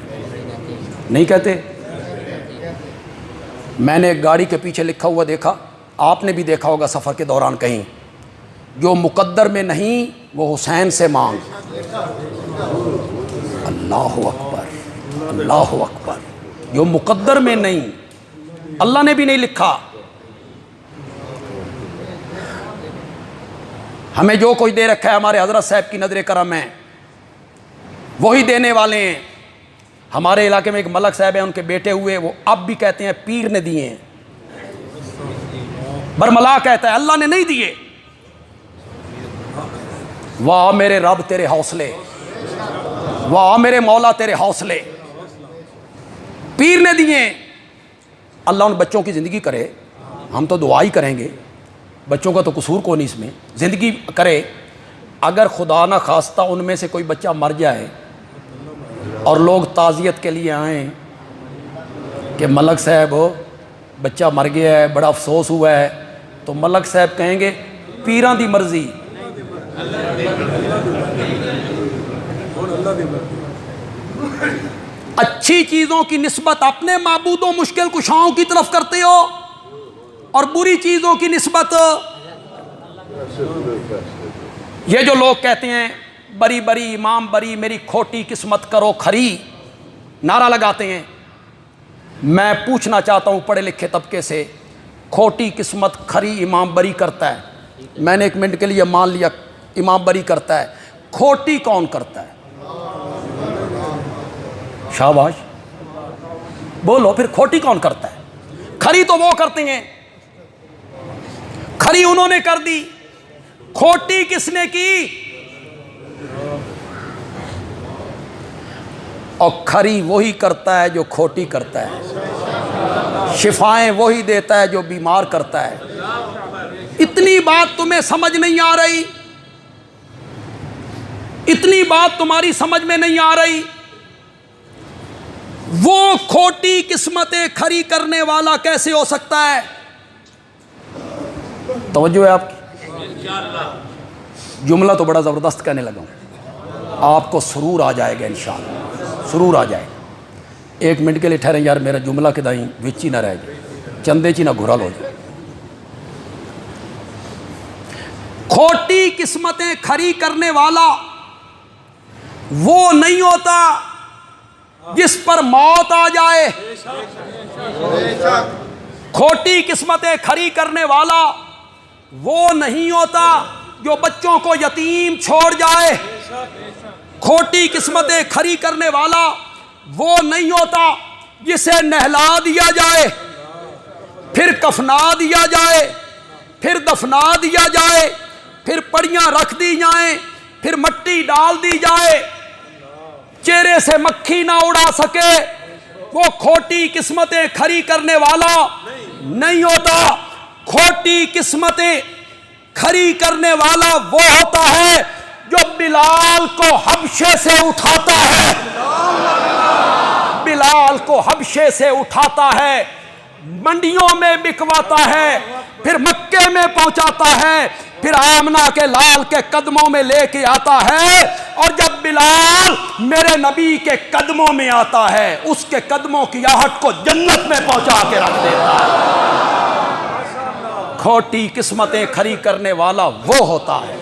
نہیں کہتے؟ میں نے ایک گاڑی کے پیچھے لکھا ہوا دیکھا، آپ نے بھی دیکھا ہوگا سفر کے دوران کہیں، جو مقدر میں نہیں وہ حسین سے مانگ. اللہ اکبر، اللہ اکبر. جو مقدر میں نہیں، اللہ نے بھی نہیں لکھا. ہمیں جو کچھ دے رکھا ہے ہمارے حضرت صاحب کی نظر کرم ہے، وہی دینے والے ہیں. ہمارے علاقے میں ایک ملک صاحب ہیں، ان کے بیٹے ہوئے، وہ اب بھی کہتے ہیں پیر نے دیے ہیں. برملا کہتا ہے اللہ نے نہیں دیے. واہ میرے رب تیرے حوصلے، واہ میرے مولا تیرے حوصلے. پیر نے دیے. اللہ ان بچوں کی زندگی کرے، ہم تو دعا ہی کریں گے، بچوں کا تو قصور کو نہیں اس میں، زندگی کرے. اگر خدا نہ خواستہ ان میں سے کوئی بچہ مر جائے اور لوگ تعزیت کے لیے آئیں کہ ملک صاحب ہو بچہ مر گیا ہے، بڑا افسوس ہوا ہے، تو ملک صاحب کہیں گے پیراں دی مرضی. اچھی چیزوں کی نسبت اپنے معبود و مشکل کشاؤں کی طرف کرتے ہو، اور بری چیزوں کی نسبت. یہ جو لوگ کہتے ہیں بری بری امام بری، میری کھوٹی قسمت کرو کھری، نعرہ لگاتے ہیں. میں پوچھنا چاہتا ہوں پڑھے لکھے طبقے سے، کھوٹی قسمت کھری امام بری کرتا ہے، میں نے 1 منٹ کے لیے مان لیا امام بری کرتا ہے، کھوٹی کون کرتا ہے؟ شاباش، بولو پھر کھوٹی کون کرتا ہے؟ کھری تو وہ کرتے ہیں، کھری انہوں نے کر دی، کھوٹی کس نے کی؟ اور کھری وہی کرتا ہے جو کھوٹی کرتا ہے، شفائیں وہی دیتا ہے جو بیمار کرتا ہے۔ اتنی بات تمہیں سمجھ نہیں آ رہی؟ اتنی بات تمہاری سمجھ میں نہیں آ رہی؟ وہ کھوٹی قسمتیں کھری کرنے والا کیسے ہو سکتا ہے؟ توجہ ہے آپ کی؟ جملہ تو بڑا زبردست کہنے لگا ہوں، آپ کو سرور آ جائے گا انشاءاللہ، سرور آ جائے گا۔ 1 منٹ کے لیے ٹھہریں یار، میرا جملہ کے دائیں وچی نہ رہ جائے، چندے چی نہ گھرل ہو جائے۔ کھوٹی قسمتیں کھری کرنے والا وہ نہیں ہوتا جس پر موت آ جائے۔ کھوٹی قسمتیں کھری کرنے والا وہ نہیں ہوتا جو بچوں کو یتیم چھوڑ جائے۔ کھوٹی قسمتیں کھری کرنے والا وہ نہیں ہوتا جسے نہلا دیا جائے، پھر کفنا دیا جائے، پھر دفنا دیا جائے، پھر پڑیاں رکھ دی جائیں، پھر مٹی ڈال دی جائے، چہرے سے مکھی نہ اڑا سکے۔ وہ کھوٹی قسمتیں کھری کرنے والا نہیں ہوتا۔ کھوٹی قسمتیں کھری کرنے والا وہ ہوتا ہے جو بلال کو حبشے سے اٹھاتا ہے، بلال کو حبشے سے اٹھاتا ہے، منڈیوں میں بکواتا ہے، پھر مکے میں پہنچاتا ہے، پھر آمنہ کے لال کے قدموں میں لے کے آتا ہے۔ اور جب بلال میرے نبی کے قدموں میں آتا ہے، اس کے قدموں کی آہٹ کو جنت میں پہنچا کے رکھ دیتا ہے۔ کھوٹی قسمتیں کھری کرنے والا وہ ہوتا ہے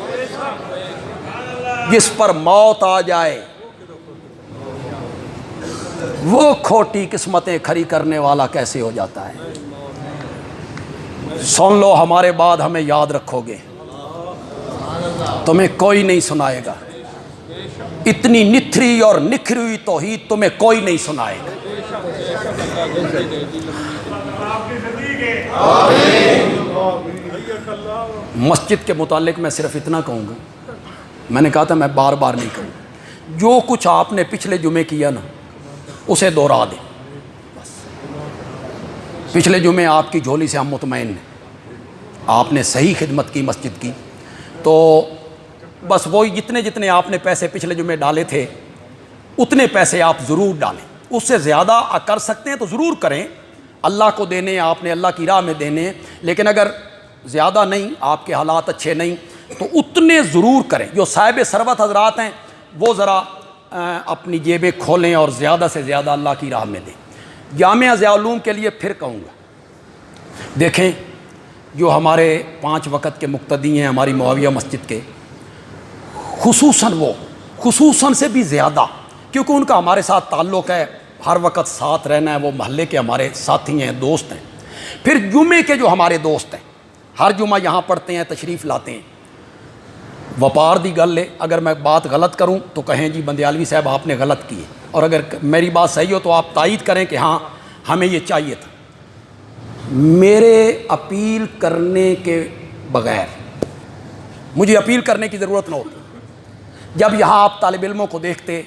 جس پر موت آ جائے۔ وہ کھوٹی قسمتیں کھری کرنے والا کیسے ہو جاتا ہے؟ سن لو، ہمارے بعد ہمیں یاد رکھو گے، تمہیں کوئی نہیں سنائے گا، اتنی نتھری اور نکھری ہوئی توحید تمہیں کوئی نہیں سنائے گا۔ مسجد کے متعلق میں صرف اتنا کہوں گا، میں نے کہا تھا میں بار بار نہیں کہوں، جو کچھ آپ نے پچھلے جمعے کیا نا اسے دوہرا دیں۔ پچھلے جمعے آپ کی جھولی سے ہم مطمئن ہیں، آپ نے صحیح خدمت کی مسجد کی، تو بس وہی جتنے آپ نے پیسے پچھلے جمعے ڈالے تھے اتنے پیسے آپ ضرور ڈالیں۔ اس سے زیادہ کر سکتے ہیں تو ضرور کریں، اللہ کو دینے آپ نے، اللہ کی راہ میں دینے، لیکن اگر زیادہ نہیں، آپ کے حالات اچھے نہیں تو اتنے ضرور کریں۔ جو صاحب ثروت حضرات ہیں وہ ذرا اپنی جیبیں کھولیں اور زیادہ سے زیادہ اللہ کی راہ میں دیں۔ جامعہ ضیاء العلوم کے لیے پھر کہوں گا، دیکھیں جو ہمارے 5 وقت کے مقتدی ہیں ہماری معاویہ مسجد کے، خصوصاً سے بھی زیادہ، کیونکہ ان کا ہمارے ساتھ تعلق ہے، ہر وقت ساتھ رہنا ہے، وہ محلے کے ہمارے ساتھی ہیں، دوست ہیں۔ پھر جمعے کے جو ہمارے دوست ہیں، ہر جمعہ یہاں پڑھتے ہیں، تشریف لاتے ہیں، وپار دی گل ہے، اگر میں بات غلط کروں تو کہیں جی بندیالوی صاحب آپ نے غلط کی ہے، اور اگر میری بات صحیح ہو تو آپ تائید کریں کہ ہاں ہمیں یہ چاہیے تھا۔ میرے اپیل کرنے کے بغیر، مجھے اپیل کرنے کی ضرورت نہ ہوتی، جب یہاں آپ طالب علموں کو دیکھتے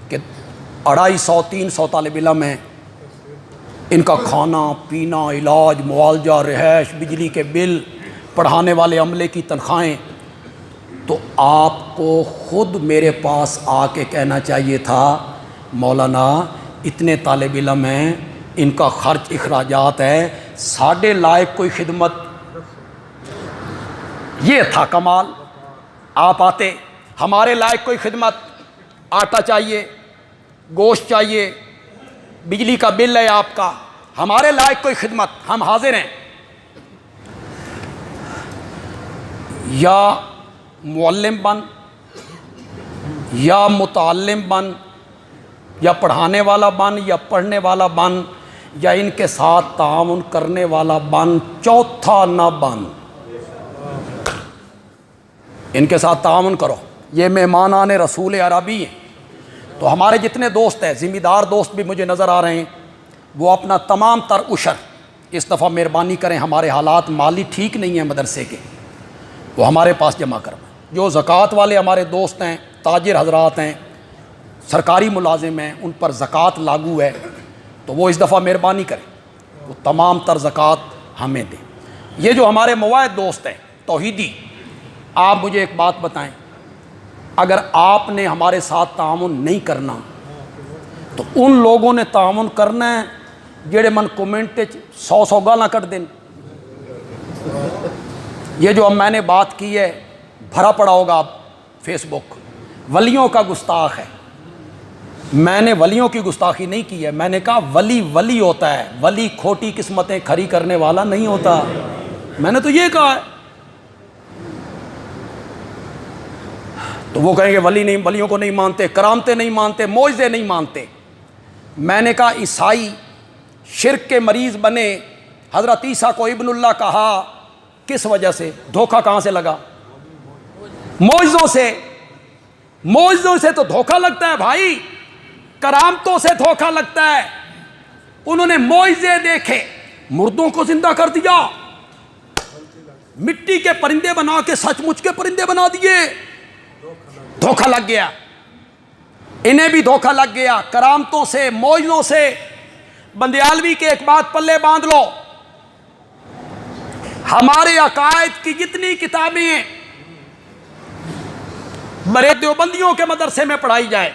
کہ 250-300 طالب علم ہیں، ان کا کھانا پینا، علاج، معالجہ، رہائش، بجلی کے بل، پڑھانے والے عملے کی تنخواہیں، تو آپ کو خود میرے پاس آ کے کہنا چاہیے تھا مولانا اتنے طالب علم ہیں، ان کا خرچ اخراجات ہے، ساڑھے لائق کوئی خدمت، یہ تھا کمال۔ آپ آتے، ہمارے لائق کوئی خدمت، آٹا چاہیے، گوشت چاہیے، بجلی کا بل ہے آپ کا، ہمارے لائق کوئی خدمت، ہم حاضر ہیں۔ یا معلم بن، یا متعلم بن، یا پڑھانے والا بن، یا پڑھنے والا بن، یا ان کے ساتھ تعاون کرنے والا بن، چوتھا نہ بن۔ ان کے ساتھ تعاون کرو. یہ مہمانان رسول عربی ہیں. تو ہمارے جتنے دوست ہیں، ذمہ دار دوست بھی مجھے نظر آ رہے ہیں، وہ اپنا تمام تر عشر اس دفعہ مہربانی کریں، ہمارے حالات مالی ٹھیک نہیں ہیں مدرسے کے، وہ ہمارے پاس جمع کروائیں. جو زکوٰۃ والے ہمارے دوست ہیں، تاجر حضرات ہیں، سرکاری ملازم ہیں، ان پر زکوٰۃ لاگو ہے، تو وہ اس دفعہ مہربانی کریں، وہ تمام تر زکوٰۃ ہمیں دیں. یہ جو ہمارے مواعد دوست ہیں توحیدی، آپ مجھے ایک بات بتائیں، اگر آپ نے ہمارے ساتھ تعاون نہیں کرنا تو ان لوگوں نے تعاون کرنا ہے جڑے من کومنٹ 100 گالاں کٹ دیں. یہ جو اب میں نے بات کی ہے بھرا پڑا ہوگا فیس بک، ولیوں کا گستاخ ہے. میں نے ولیوں کی گستاخی نہیں کی ہے، میں نے کہا ولی ولی ہوتا ہے، ولی کھوٹی قسمتیں کھری کرنے والا نہیں ہوتا. میں نے تو یہ کہا ہے. تو وہ کہیں گے ولی نہیں، ولیوں کو نہیں مانتے، کرامتیں نہیں مانتے، معجزے نہیں مانتے. میں نے کہا عیسائی شرک کے مریض بنے، حضرت عیسیٰ کو ابن اللہ کہا، کس وجہ سے؟ دھوکہ کہاں سے لگا؟ معجزوں سے. معجزوں سے تو دھوکہ لگتا ہے بھائی، کرامتوں سے دھوکہ لگتا ہے. انہوں نے معجزے دیکھے، مردوں کو زندہ کر دیا، مٹی کے پرندے بنا کے سچ مچ کے پرندے بنا دیے. دھوکہ لگ گیا، انہیں بھی دھوکہ لگ گیا کرامتوں سے، معجزوں سے. بندیالوی کے ایک بات پلے باندھ لو، ہمارے عقائد کی جتنی کتابیں ہیں بڑے دیوبندیوں کے مدرسے میں پڑھائی جائے،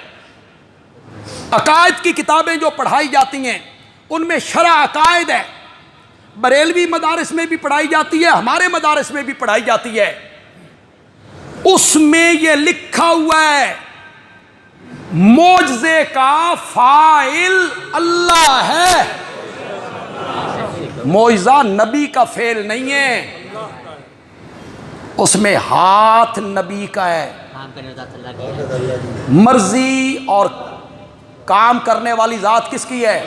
عقائد کی کتابیں جو پڑھائی جاتی ہیں ان میں شرح عقائد ہے، بریلوی مدارس میں بھی پڑھائی جاتی ہے، ہمارے مدارس میں بھی پڑھائی جاتی ہے. اس میں یہ لکھا ہوا ہے معجزے کا فاعل اللہ ہے، معجزہ نبی کا فعل نہیں ہے. اس میں ہاتھ نبی کا ہے، مرضی اور کام کرنے والی ذات کس کی ہے؟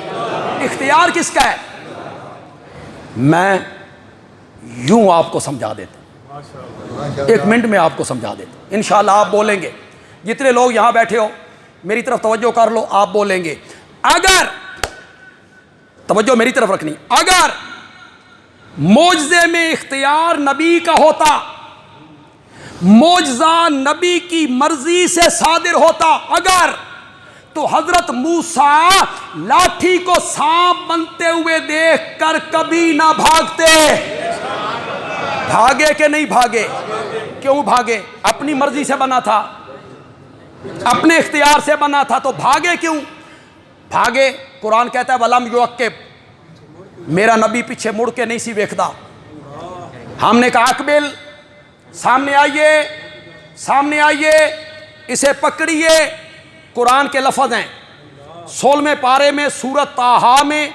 اختیار کس کا ہے؟ میں یوں آپ کو سمجھا دیتا ہوں، 1 منٹ میں آپ کو سمجھا دیتا ہوں، انشاءاللہ آپ بولیں گے. جتنے لوگ یہاں بیٹھے ہو میری طرف توجہ کر لو، آپ بولیں گے. اگر توجہ میری طرف رکھنی، اگر معجزے میں اختیار نبی کا ہوتا، معجزہ نبی کی مرضی سے صادر ہوتا، اگر تو حضرت موسیٰ لاٹھی کو سانپ بنتے ہوئے دیکھ کر کبھی نہ بھاگتے. بھاگے کہ نہیں بھاگے؟ کیوں بھاگے؟ اپنی مرضی سے بنا تھا، اپنے اختیار سے بنا تھا، تو بھاگے کیوں؟ بھاگے، قرآن کہتا ہے وَلَمْ يُعَقِّبْ، میرا نبی پیچھے مڑ کے نہیں سی ویکھدا. ہم نے کہا اقبل، سامنے آئیے، سامنے آئیے، اسے پکڑیے. قرآن کے لفظ ہیں 16ویں پارے میں سورۃ طٰہٰ میں،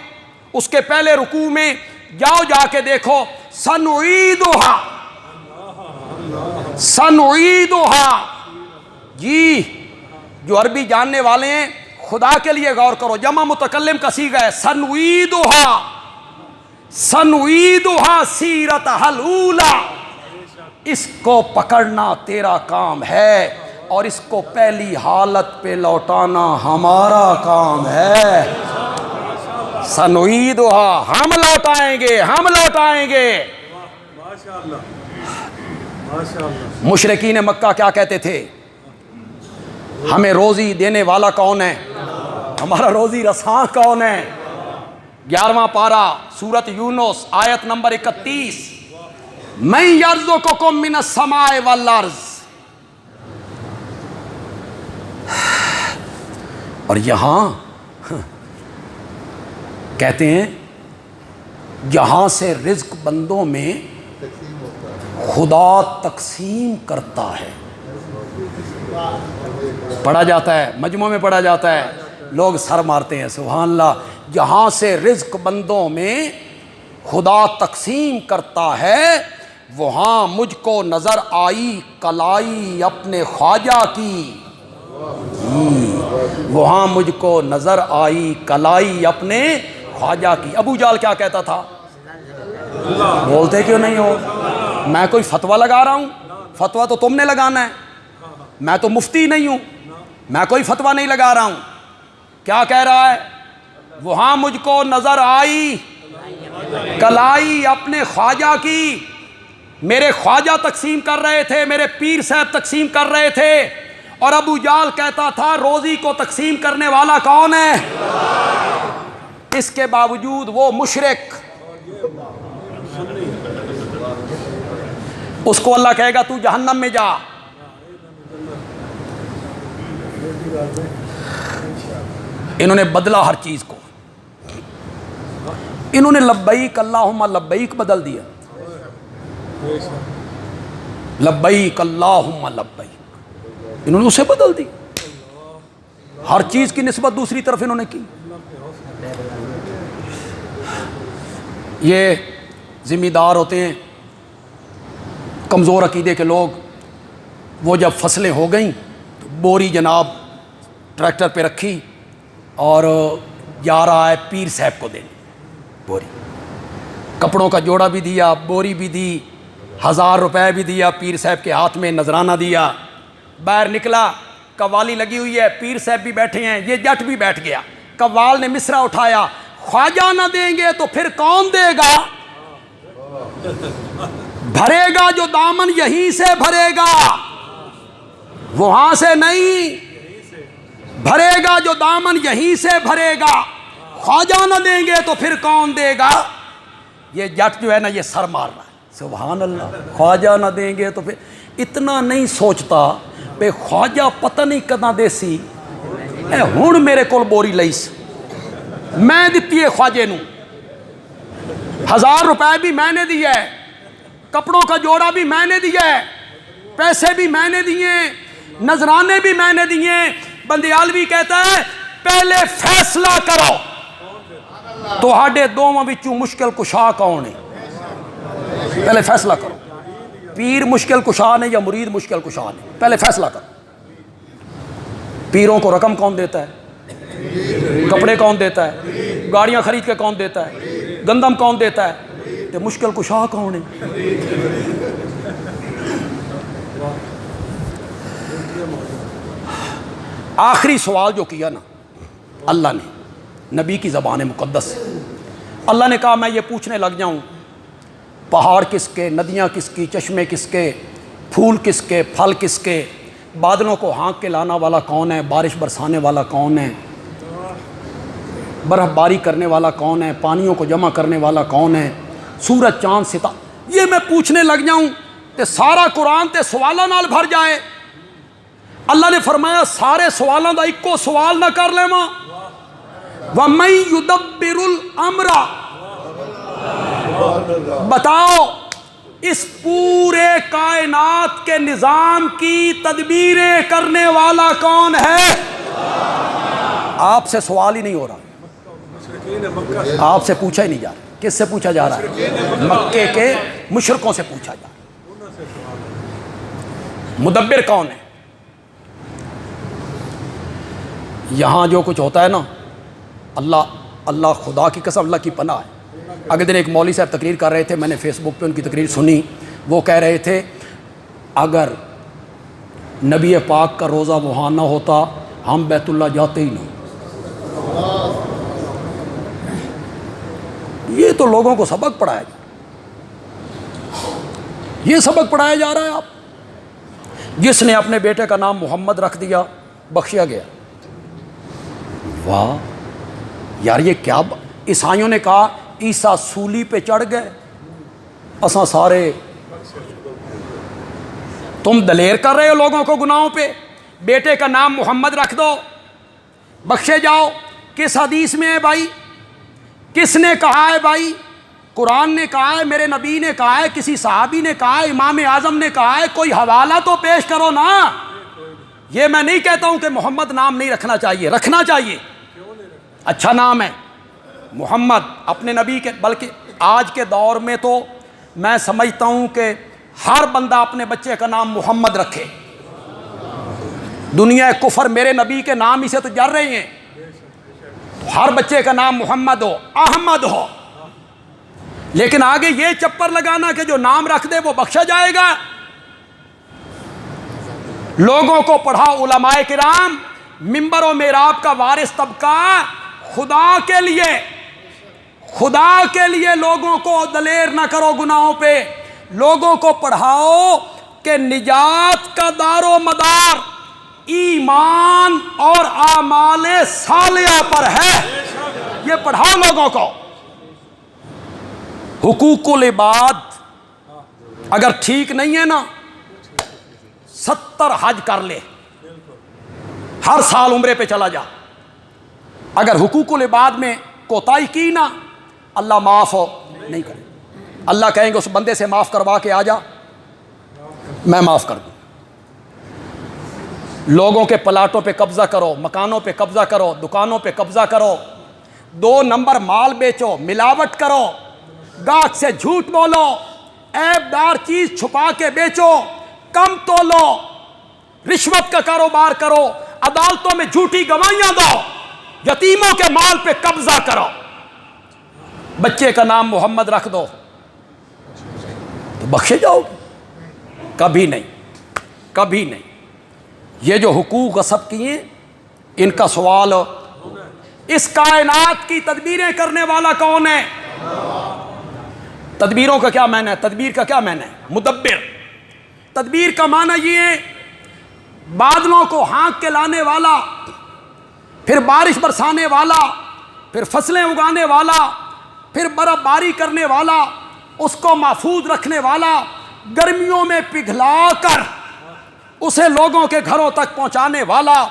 اس کے پہلے رکوع میں جاؤ، جا کے دیکھو، سنعیدھا، سنعیدھا. جی جو عربی جاننے والے ہیں خدا کے لیے غور کرو، جمع متکلم کا صیغہ ہے، سنعیدھا، سنعیدھا سیرتھا الاولیٰ. اس کو پکڑنا تیرا کام ہے اور اس کو پہلی حالت پہ لوٹانا ہمارا کام ہے. سنعیدھا، ہم لوٹائیں گے، ہم لوٹائیں گے. مشرکین مکہ کیا کہتے تھے؟ ہمیں روزی دینے والا کون ہے؟ ہمارا روزی رساں کون ہے؟ 11واں پارہ سورۃ یونس آیت نمبر 31، من یرزقکم من السماء والارض. اور یہاں کہتے ہیں یہاں سے رزق بندوں میں خدا تقسیم کرتا ہے. پڑھا جاتا ہے، مجموع میں پڑھا جاتا ہے، لوگ سر مارتے ہیں سبحان اللہ. یہاں سے رزق بندوں میں خدا تقسیم کرتا ہے. وہاں مجھ کو نظر آئی کلائی اپنے خواجہ کی، وہاں مجھ کو نظر آئی کلائی اپنے خواجہ کی. ابو جال کیا کہتا تھا؟ بولتے کیوں نہیں ہو؟ میں کوئی فتویٰ لگا رہا ہوں؟ فتویٰ تو تم نے لگانا ہے، میں تو مفتی نہیں ہوں، میں کوئی فتویٰ نہیں لگا رہا ہوں۔ کیا کہہ رہا ہے؟ وہاں مجھ کو نظر آئی کلائی اپنے خواجہ کی، میرے خواجہ تقسیم کر رہے تھے، میرے پیر صاحب تقسیم کر رہے تھے، اور ابو جال کہتا تھا روزی کو تقسیم کرنے والا کون ہے؟ اس کے باوجود وہ مشرک، اس کو اللہ کہے گا تو جہنم میں جا۔ انہوں نے بدلا ہر چیز کو، انہوں نے لبیک اللہم لبیک بدل دیا، لبیک اللہم لبیک، انہوں نے اسے بدل دی، ہر چیز کی نسبت دوسری طرف انہوں نے کی۔ یہ ذمہ دار ہوتے ہیں کمزور عقیدے کے لوگ، وہ جب فصلیں ہو گئیں تو بوری جناب ٹریکٹر پہ رکھی اور جا رہا ہے پیر صاحب کو دینے، بوری کپڑوں کا جوڑا بھی دیا، بوری بھی دی، 1000 روپے بھی دیا، پیر صاحب کے ہاتھ میں نذرانہ دیا۔ باہر نکلا، قوالی لگی ہوئی ہے، پیر صاحب بھی بیٹھے ہیں، یہ جٹ بھی بیٹھ گیا۔ قوال نے مصرع اٹھایا، خواجہ نہ دیں گے تو پھر کون دے گا؟ بھرے گا جو دامن یہیں سے بھرے گا، وہاں سے نہیں، بھرے گا جو دامن یہیں سے بھرے گا، خواجہ نہ دیں گے تو پھر کون دے گا؟ یہ جٹ جو ہے نا یہ سر مار رہا ہے، سبحان اللہ، خواجہ نہ دیں گے تو پھر اتنا نہیں سوچتا بے خواجہ پتہ نہیں کداں دے سی، اے ہن میرے کول بوری لئیس، میں دتی ہے خواجے نو، 1000 روپے بھی میں نے دیا ہے، کپڑوں کا جوڑا بھی میں نے دیا ہے، پیسے بھی میں نے دیے، نذرانے بھی میں نے دیے۔ بندیالوی کہتا ہے پہلے فیصلہ کرو تہاڈے دوواں وچوں مشکل کشا کون ہے، پہلے فیصلہ کرو، پیر مشکل کشا نے یا مرید مشکل کشا نے، پہلے فیصلہ کرو۔ پیروں کو رقم کون دیتا ہے؟ کپڑے کون دیتا ہے؟ گاڑیاں خرید کے کون دیتا ہے؟ گندم کون دیتا ہے؟ تے مشکل کشا کون ہے؟ آخری سوال جو کیا نا اللہ نے نبی کی زبان مقدس سے، اللہ نے کہا میں یہ پوچھنے لگ جاؤں پہاڑ کس کے، ندیاں کس کی، چشمے کس کے، پھول کس کے، پھل کس کے، بادلوں کو ہانک کے لانا والا کون ہے، بارش برسانے والا کون ہے، برف باری کرنے والا کون ہے، پانیوں کو جمع کرنے والا کون ہے، سورج چاند ستارے، یہ میں پوچھنے لگ جاؤں تے سارا قرآن تے سوالہ نال بھر جائے۔ اللہ نے فرمایا سارے سوالوں دا ایک کو سوال نہ کر لے ماں وَمَن يُدَبِّرُ الْأَمْرَ، بتاؤ اس پورے کائنات کے نظام کی تدبیریں کرنے والا کون ہے؟ آپ سے سوال ہی نہیں ہو رہا، آپ سے پوچھا ہی نہیں جا رہا، کس سے پوچھا جا رہا ہے؟ مکے کے مشرکوں سے پوچھا جا رہا ہے۔ مدبر کون ہے؟ یہاں جو کچھ ہوتا ہے نا، اللہ خدا کی قسم، اللہ کی پناہ ہے۔ اگلے دن ایک مولوی صاحب تقریر کر رہے تھے، میں نے فیس بک پہ ان کی تقریر سنی، وہ کہہ رہے تھے اگر نبی پاک کا روزہ وہاں نہ ہوتا ہم بیت اللہ جاتے ہی نہیں۔ یہ تو لوگوں کو سبق پڑھایا جا، یہ سبق پڑھایا جا رہا ہے۔ آپ جس نے اپنے بیٹے کا نام محمد رکھ دیا بخشیا گیا۔ واہ یار، یہ کیا عیسائیوں نے کہا عیسیٰ سولی پہ چڑھ گئے، اساں سارے، تم دلیر کر رہے ہو لوگوں کو گناہوں پہ، بیٹے کا نام محمد رکھ دو بخشے جاؤ۔ کس حدیث میں ہے بھائی؟ کس نے کہا ہے بھائی؟ قرآن نے کہا ہے، میرے نبی نے کہا ہے، کسی صحابی نے کہا ہے، امام اعظم نے کہا ہے، کوئی حوالہ تو پیش کرو نا۔ یہ میں نہیں کہتا ہوں کہ محمد نام نہیں رکھنا چاہیے، رکھنا چاہیے، اچھا نام ہے محمد اپنے نبی کے، بلکہ آج کے دور میں تو میں سمجھتا ہوں کہ ہر بندہ اپنے بچے کا نام محمد رکھے۔ دنیا کفر میرے نبی کے نام ہی سے تو جر رہے ہیں، ہر بچے کا نام محمد ہو، احمد ہو، لیکن آگے یہ چپر لگانا کہ جو نام رکھ دے وہ بخشا جائے گا، لوگوں کو پڑھاؤ علماء کرام، منبر و محراب کا وارث طبقہ، خدا کے لیے لوگوں کو دلیر نہ کرو گناہوں پہ، لوگوں کو پڑھاؤ کہ نجات کا دار و مدار ایمان اور اعمال صالحہ پر ہے، یہ پڑھاؤ لوگوں کو۔ حقوق العباد اگر ٹھیک نہیں ہے نا، 70 حج کر لے، ہر سال عمرے پہ چلا جا، اگر حقوق العباد میں کوتاہی کی نا، اللہ معاف ہو نہیں کرے۔ اللہ کہیں گے اس بندے سے معاف کروا کے آ جا، میں معاف کر دوں۔ لوگوں کے پلاٹوں پہ قبضہ کرو، مکانوں پہ قبضہ کرو، دکانوں پہ قبضہ کرو، 2 نمبر مال بیچو، ملاوٹ کرو، گاہک سے جھوٹ بولو، عیب دار چیز چھپا کے بیچو، کم تولو، رشوت کا کاروبار کرو، عدالتوں میں جھوٹی گواہیاں دو، یتیموں کے مال پہ قبضہ کرو، بچے کا نام محمد رکھ دو تو بخشے جاؤ گے؟ کبھی نہیں، کبھی نہیں۔ یہ جو حقوق غصب کیے ان کا سوال، اس کائنات کی تدبیریں کرنے والا کون ہے؟ تدبیروں کا کیا معنی ہے؟ تدبیر کا کیا معنی ہے؟ مدبر۔ تدبیر کا معنی یہ ہے بادلوں کو ہانک کے لانے والا، پھر بارش برسانے والا، پھر فصلیں اگانے والا، پھر برف باری کرنے والا، اس کو محفوظ رکھنے والا، گرمیوں میں پگھلا کر اسے لوگوں کے گھروں تک پہنچانے والا۔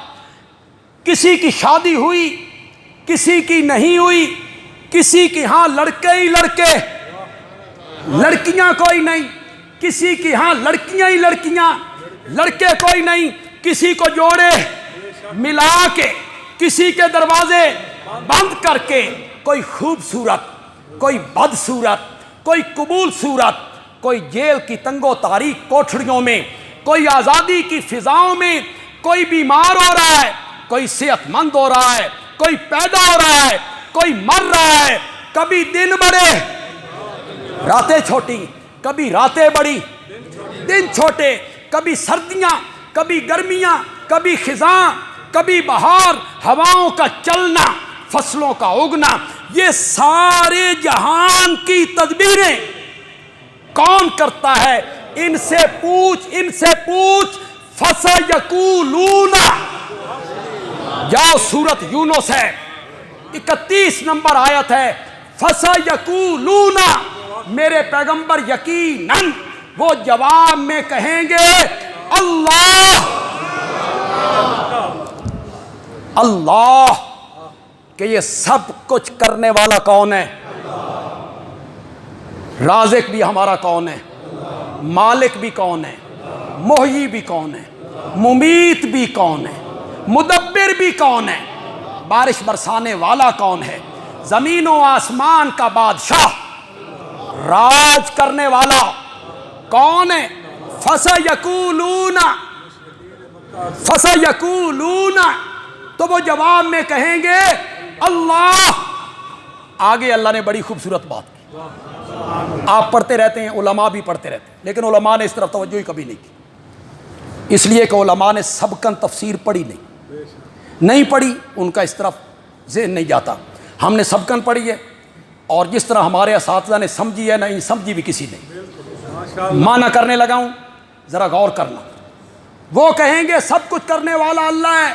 کسی کی شادی ہوئی، کسی کی نہیں ہوئی، کسی کی ہاں لڑکے ہی لڑکے، لڑکیاں کوئی نہیں، کسی کی ہاں لڑکیاں ہی لڑکیاں، لڑکے کوئی نہیں، کسی کو جوڑے ملا کے، کسی کے دروازے بند کر کے، کوئی خوبصورت، کوئی بدصورت، کوئی قبول صورت، کوئی جیل کی تنگ و تاریک کوٹھڑیوں میں، کوئی آزادی کی فضاؤں میں، کوئی بیمار ہو رہا ہے، کوئی صحت مند ہو رہا ہے، کوئی پیدا ہو رہا ہے، کوئی مر رہا ہے۔ کبھی دن بڑے راتیں چھوٹی، کبھی راتیں بڑی دن چھوٹے، کبھی سردیاں، کبھی گرمیاں، کبھی خزاں، کبھی بہار، ہواؤں کا چلنا، فصلوں کا اگنا، یہ سارے جہان کی تدبیریں کون کرتا ہے؟ ان سے پوچھ فَسَيَقُولُونَ۔ جاؤ سورت یونس ہے، 31 نمبر آیت ہے، فَسَيَقُولُونَ، میرے پیغمبر یقیناً وہ جواب میں کہیں گے اللہ، اللہ، کہ یہ سب کچھ کرنے والا کون ہے؟ رازق بھی ہمارا کون ہے؟ مالک بھی کون ہے؟ محیی بھی کون ہے؟ ممیت بھی کون ہے؟ مدبر بھی کون ہے؟ بارش برسانے والا کون ہے؟ زمین و آسمان کا بادشاہ، راج کرنے والا کون ہے؟ فَسَيَقُولُونَ، تو وہ جواب میں کہیں گے اللہ۔ آگے اللہ نے بڑی خوبصورت بات کی، آپ پڑھتے رہتے ہیں، علماء بھی پڑھتے رہتے ہیں، لیکن علماء نے اس طرف توجہ ہی کبھی نہیں کی، اس لیے کہ علماء نے سبقاً تفسیر پڑھی نہیں پڑھی، ان کا اس طرف ذہن نہیں جاتا۔ ہم نے سبقاً پڑھی ہے، اور جس طرح ہمارے اساتذہ نے سمجھی ہے، نہیں سمجھی بھی کسی نے، معنی کرنے لگا ہوں، ذرا غور کرنا۔ وہ کہیں گے سب کچھ کرنے والا اللہ ہے،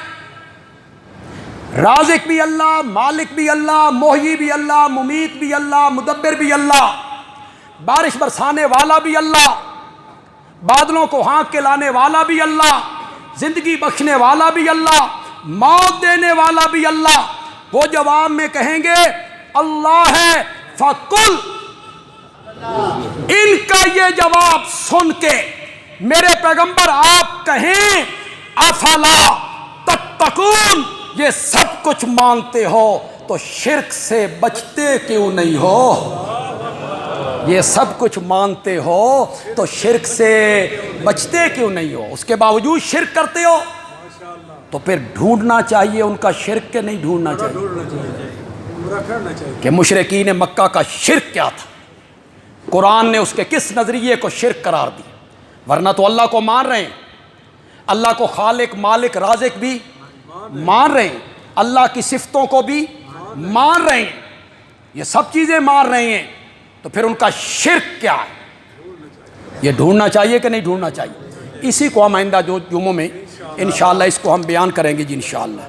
رازق بھی اللہ، مالک بھی اللہ، محیی بھی اللہ، ممیت بھی اللہ، مدبر بھی اللہ، بارش برسانے والا بھی اللہ، بادلوں کو ہانک کے لانے والا بھی اللہ، زندگی بخشنے والا بھی اللہ، موت دینے والا بھی اللہ۔ وہ جواب میں کہیں گے اللہ ہے۔ فَقُلْ، ان کا یہ جواب سن کے میرے پیغمبر آپ کہیں افلا تتقون، یہ سب کچھ مانتے ہو تو شرک سے بچتے کیوں نہیں ہو؟ یہ سب کچھ مانتے ہو تو شرک سے بچتے کیوں نہیں ہو؟ اس کے باوجود شرک کرتے ہو، تو پھر ڈھونڈنا چاہیے ان کا شرک کے نہیں ڈھونڈنا چاہیے کہ مشرکین مکہ کا شرک کیا تھا، قرآن نے اس کے کس نظریے کو شرک قرار دی؟ ورنہ تو اللہ کو مان رہے ہیں، اللہ کو خالق مالک رازق بھی مان رہے ہیں، اللہ کی صفتوں کو بھی مان رہے ہیں، یہ سب چیزیں مان رہے ہیں، تو پھر ان کا شرک کیا ہے؟ یہ ڈھونڈنا چاہیے کہ نہیں ڈھونڈنا چاہیے؟ اسی کو ہم آئندہ جو جمعوں میں انشاءاللہ اس کو ہم بیان کریں گے جی انشاءاللہ۔